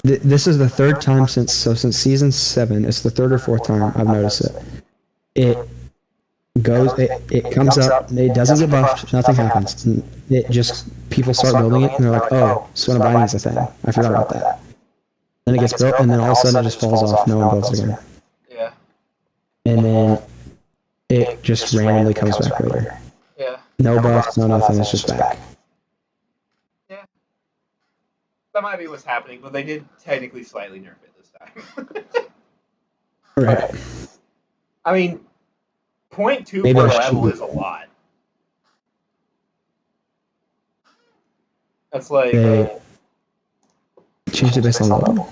the third time since season 7. It's the third or fourth time I've noticed it. It comes up. It doesn't get buffed. Nothing happens. It just people start building it, and they're like, "Oh, Stone of Binding's a thing. I forgot about that." Then it gets built, and then all of a sudden it just falls off. No one builds it again. Yeah. And then it just randomly comes back later. Yeah. No buffs, no nothing. It's just back. Yeah. That might be what's happening, but they did technically slightly nerf it this time. Right. I mean, 0.2 per level is a lot. That's like... Change it based on level?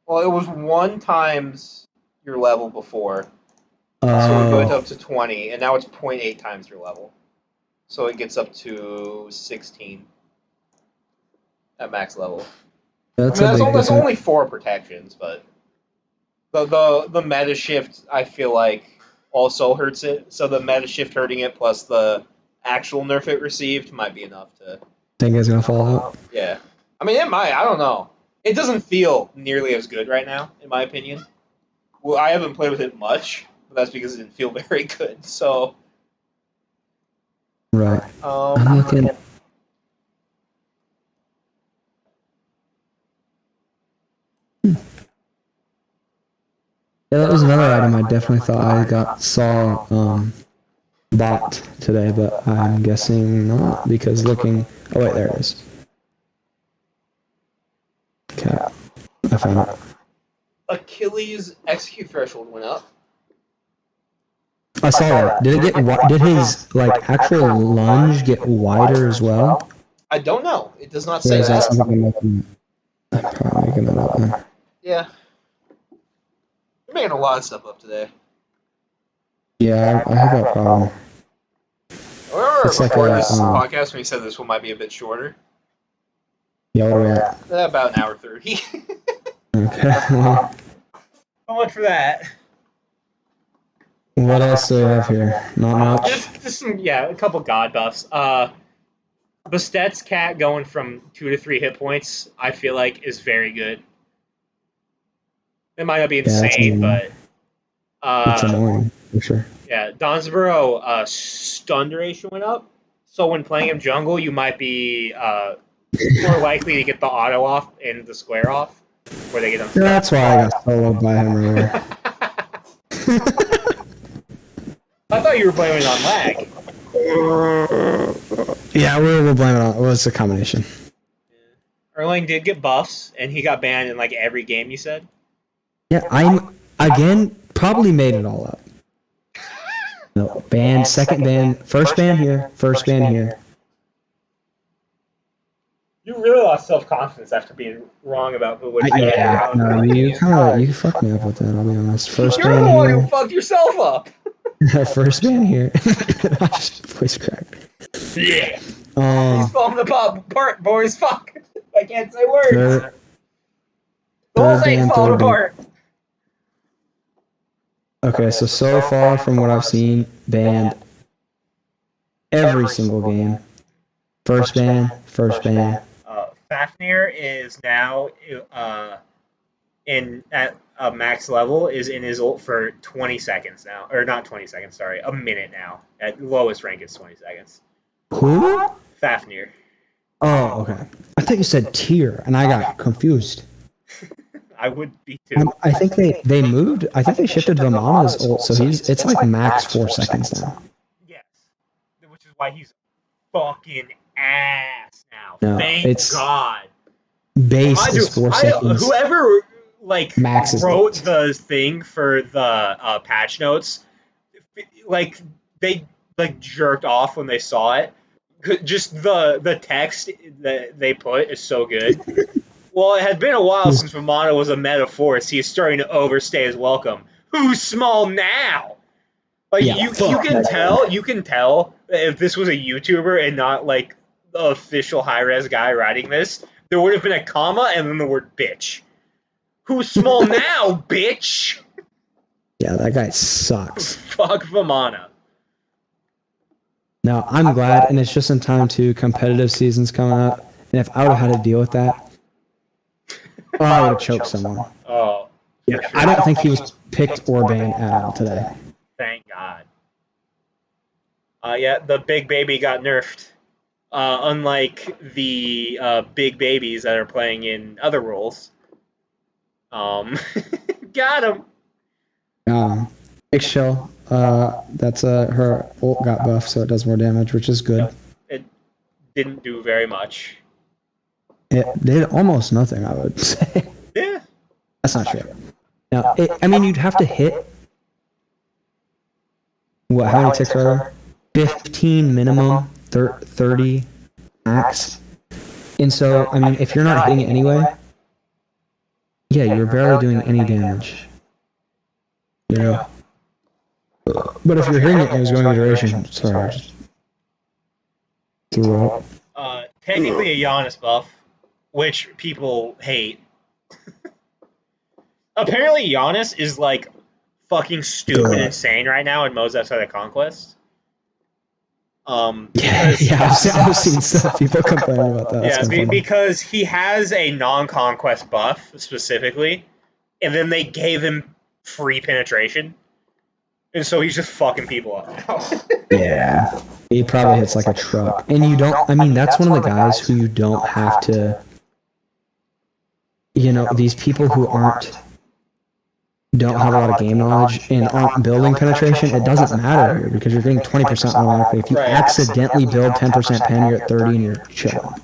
Well, it was 1 times your level before. So it goes up to 20, and now it's 0.8 times your level. So it gets up to 16 at max level. That's only 4 protections, but the meta shift, I feel like, also hurts it. So the meta shift hurting it plus the actual nerf it received might be enough to... Think it's going to fall out? Yeah. I mean, it might. I don't know. It doesn't feel nearly as good right now, in my opinion. Well, I haven't played with it much, but that's because it didn't feel very good. So... Right. I'm looking... Yeah, that was another item I definitely thought I saw bought today, but I'm guessing not, because looking... Oh wait, there it is. Okay, I found it. Achilles' execute threshold went up. I saw that. Did his like actual lunge get wider as well? I don't know. It does not say that. I'm probably making that up then. Yeah. You're making a lot of stuff up today. Yeah, I have that problem. I remember It's before like this podcast when you said this one might be a bit shorter. Yeah, what are we at? About an hour 30. Okay. So much for that. What else do we have here? Not much. Just some, a couple god buffs. Bastet's cat going from 2 to 3 hit points, I feel like, is very good. It might not be insane, but it's annoying for sure. Yeah, Donsboro stun duration went up, so when playing him jungle, you might be more likely to get the auto off and the square off, where they get them. Yeah, that's why I got soloed by him earlier. I thought you were blaming it on lag. Yeah, we'll blame it on. Well, it's a combination. Erlang did get buffs, and he got banned in like every game. You said. Yeah, I'm again probably made it all up. No, ban, second ban, first ban here, first ban here. You really lost self-confidence after being wrong about who would. Yeah, no, you fucked me up with that. I'll be honest. First You're ban the one here. who fucked yourself up. First ban here. I just voice cracked. Yeah. He's falling apart, boys. Fuck. I can't say words. The whole thing's falling apart. Okay, so far from what I've seen, banned every single game. First ban, first ban. Fafnir is now in at a max level is in his ult for 20 seconds now, or not 20 seconds, sorry, a minute now. At lowest rank is 20 seconds. Who? Fafnir. Oh, okay. I thought you said tier, and I got confused. I would be too. I think they moved. I think they shifted Vamana's ult, so it's like max 4 seconds now. Yes, which is why he's fucking ass now. No, Thank it's God. base is 4 seconds. Whoever like Max is wrote eight. the thing for the patch notes, like they like jerked off when they saw it. Just the text that they put is so good. Well, it had been a while since Vamana was a meta force. He is starting to overstay his welcome. Who's small now? Like Yeah, you can tell if this was a YouTuber and not like the official high res guy writing this, there would have been a comma and then the word bitch. Who's small now, bitch? Yeah, that guy sucks. Fuck Vamana. No, I'm glad, and it's just in time to competitive seasons coming up. And if I would have had to deal with that, I would have choked someone. Oh, Yeah, I don't think he was picked or banned at all today. thank God. Yeah, the big baby got nerfed. Unlike the big babies that are playing in other roles. Got him. Eggshell, that's her ult got buffed, so it does more damage, which is good. It didn't do very much. It did almost nothing, I would say. Yeah. That's not true. No, I mean, you'd have to hit. What? How many ticks are there? 15 minimum, 30 max. And so, I mean, if you're not hitting it anyway, yeah, you're barely doing any damage. You know? But if you're hitting it and it was going the duration, sorry, I just threw up. Technically a Giannis buff, which people hate. Apparently Giannis is like fucking stupid insane right now in modes outside of Conquest. Yeah, I've seen stuff. People complaining about that. Yeah, because he has a non-conquest buff specifically, and then they gave him free penetration, and so he's just fucking people up now. Yeah, he probably hits like a truck, and you don't. I mean, that's one of the guys who you don't have to. You know, these people who don't have a lot of game knowledge and aren't building penetration, it doesn't matter here because you're getting 20% automatically. If you accidentally build 10% pen, you're at 30 and you're chilling.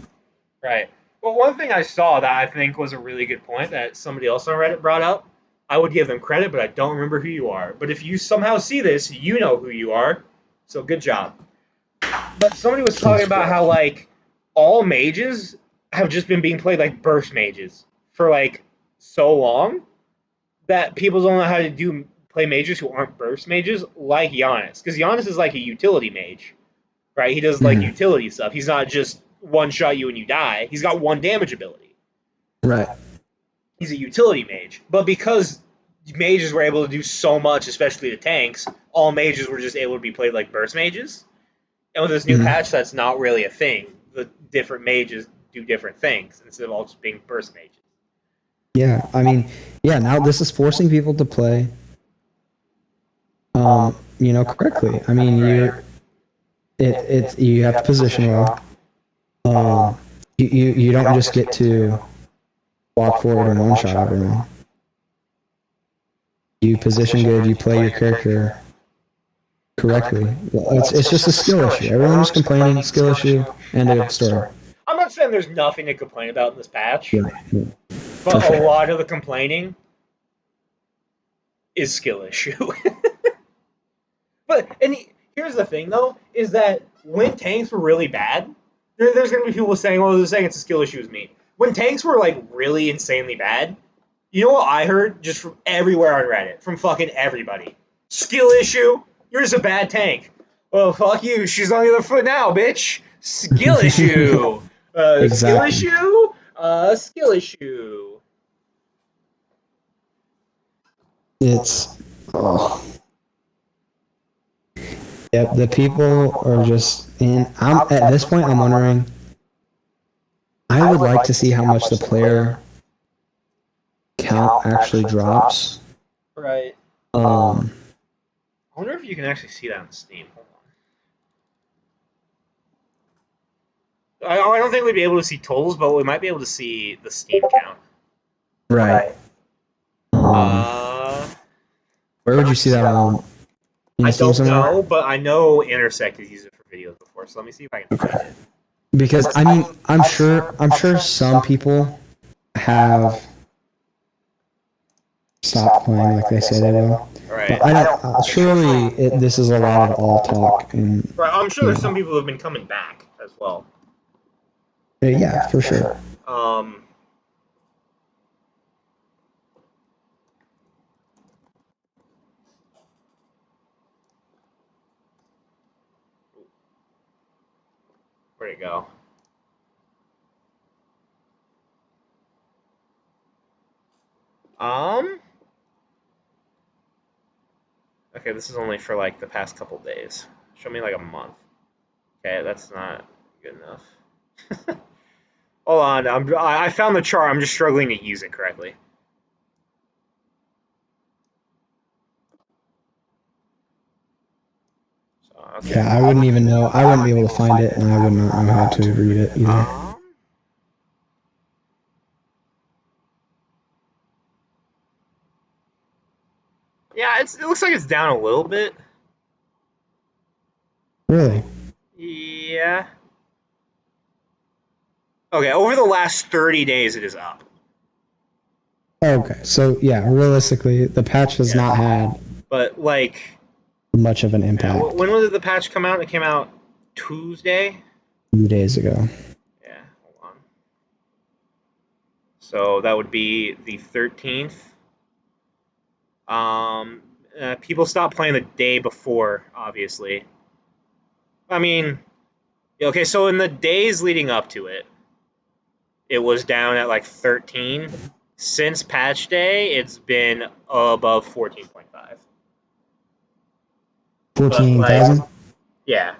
Right. Well, one thing I saw that I think was a really good point that somebody else on Reddit brought up, I would give them credit, but I don't remember who you are. But if you somehow see this, you know who you are. So good job. But somebody was talking about how, like, all mages have just been being played like burst mages for, like, so long that people don't know how to play mages who aren't burst mages like Giannis. Because Giannis is like a utility mage, right? He does, like, utility stuff. He's not just one-shot you and you die. He's got one damage ability. Right. He's a utility mage. But because mages were able to do so much, especially the tanks, all mages were just able to be played like burst mages. And with this new patch, that's not really a thing. The different mages do different things instead of all just being burst mages. Yeah, I mean, now this is forcing people to play, correctly. I mean, you have to position well. You don't just get to walk forward and one-shot everyone. You position good, you play your character correctly. It's just a skill issue. Everyone's complaining, skill issue, end of story. I'm not saying there's nothing to complain about in this patch, Yeah. but a lot of the complaining is skill issue. And here's the thing, though, is that when tanks were really bad, there's going to be people saying, well, they're saying it's a skill issue with me. When tanks were, like, really insanely bad, you know what I heard just from everywhere on Reddit, from fucking everybody? Skill issue? You're just a bad tank. Well, fuck you. She's on the other foot now, bitch. Skill issue. Exactly. Skill issue? Skill issue. It's Oh. Yep, the people are just in. I'm at this point. I'm wondering. I would like to see how much the player count actually drops. Right. Um, I wonder if you can actually see that on Steam. Hold on. I don't think we'd be able to see totals, but we might be able to see the Steam count. right. Where would you see that on? I Steam don't somewhere? know, but I know Intersect has used it for videos before, so let me see if I can find it. Because I mean, I'm sure some people have stopped playing like they say they will. Right. But I don't. Surely this is a lot of all talk and. Right. I'm sure there's some people who have been coming back as well. Yeah, for sure. Where'd it go? Okay, this is only for like the past couple days. Show me like a month. Okay, that's not good enough. Hold on, I found the chart. I'm just struggling to use it correctly. So, okay. Yeah, I wouldn't even know. I wouldn't be able to find it, and I would not know how to read it either. Yeah, it looks like it's down a little bit. Really? Yeah. Okay, over the last 30 days, it is up. Okay, so yeah, realistically, the patch has not had But like much of an impact. When did the patch come out? It came out Tuesday. 2 days ago. Yeah, hold on. So that would be the 13th. People stopped playing the day before, obviously. I mean, okay, so in the days leading up to it, it was down at like 13. Since patch day, it's been above 14.5. 14,000? Yeah.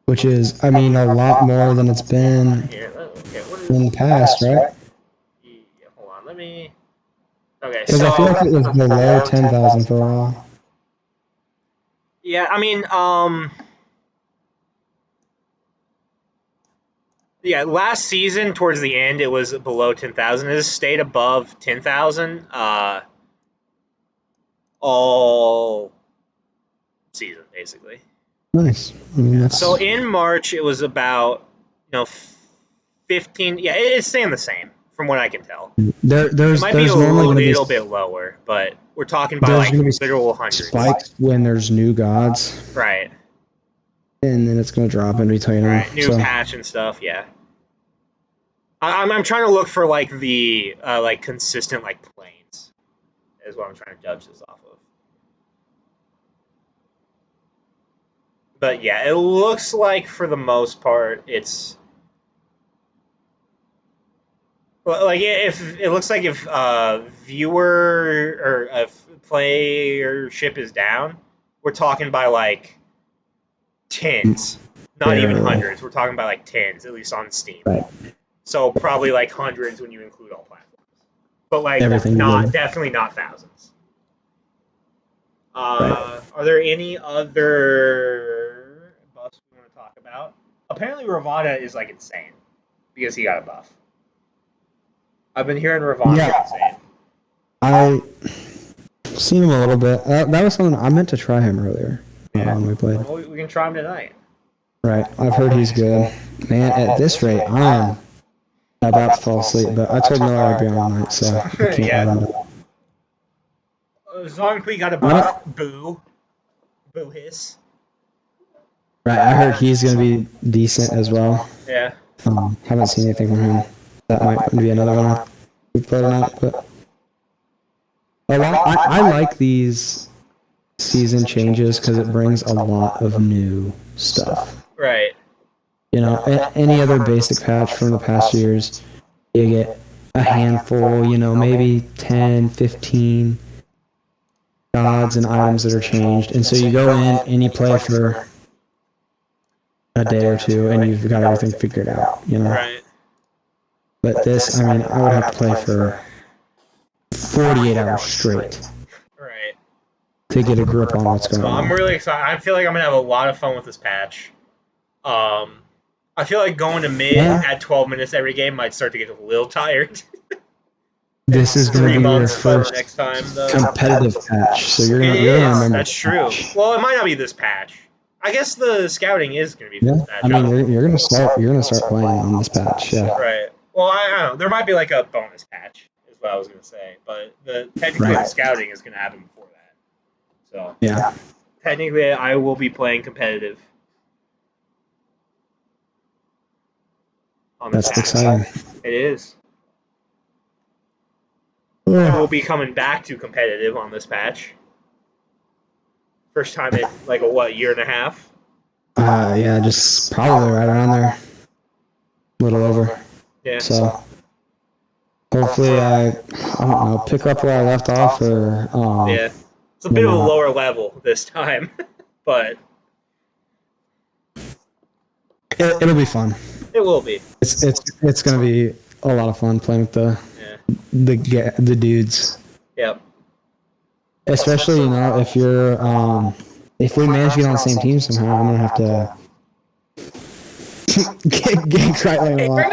Which is, I mean, a lot more than it's been in the past, right? Yeah, hold on, let me. Okay, Because I feel like it was below 10,000 for a while. Yeah, I mean, yeah, last season towards the end it was below 10,000. It has stayed above 10,000 all season basically. Nice. I mean, that's... So in March it was about 15. Yeah, it's staying the same from what I can tell. There's might be a little bit lower, but we're talking by like literal hundreds. Spikes when there's new gods. Right. And then it's gonna drop in between. Right. New patch and stuff. Yeah. I'm trying to look for like the like consistent like planes is what I'm trying to judge this off of. But yeah, it looks like for the most part it's like if it looks like if viewer or if playership is down, we're talking by like tens, not even hundreds. We're talking by like tens, at least on Steam. Right. So probably like hundreds when you include all platforms, but like definitely not thousands. Right. Are there any other buffs we want to talk about? Apparently, Ravana is like insane because he got a buff. I've been hearing Ravana insane. I've seen him a little bit. That was something I meant to try him earlier when we played. Well, we can try him tonight. Right. I've heard he's good. Man, at this rate, I'm about to fall asleep, but I told Miller I'd be on all night, so I can't let him know. Zonkui got a buff. Boo hiss. Right, I heard he's going to be decent as well. Yeah. Haven't seen anything from him. That might be another one we played tonight, but I like these season changes because it brings a lot of new stuff. Right. You know, any other basic patch from the past years, you get a handful, maybe 10, 15 gods and items that are changed. And so you go in and you play for a day or two and you've got everything figured out, Right. But this, I would have to play for 48 hours straight Right. to get a grip on what's going So I'm on. really excited. I feel like I'm gonna have a lot of fun with this patch. I feel like going to mid at 12 minutes every game might start to get a little tired. This is going to 3 be your months, but first next time though. competitive patch, so you're It going to is. remember. That's true. Well, it might not be this patch. I guess the scouting is going to be Yeah, this patch. you're going to start. You're going to start playing on this patch. Yeah. Right. Well, I don't know. There might be like a bonus patch, is what I was going to say. But technically the scouting is going to happen before that. So Yeah. technically, I will be playing competitive. On this That's patch. exciting. It is. We'll be coming back to competitive on this patch. First time in like a year and a half? Yeah, just probably right around there. A little over. Yeah. So hopefully I don't know, pick up where I left off or yeah. It's a bit of a lower level this time. But it'll be fun. It will be. It's gonna be a lot of fun playing with the dudes. Yep. Especially if you're if we manage to get on the same team somehow, I'm gonna have to Gank Right Lane a lot.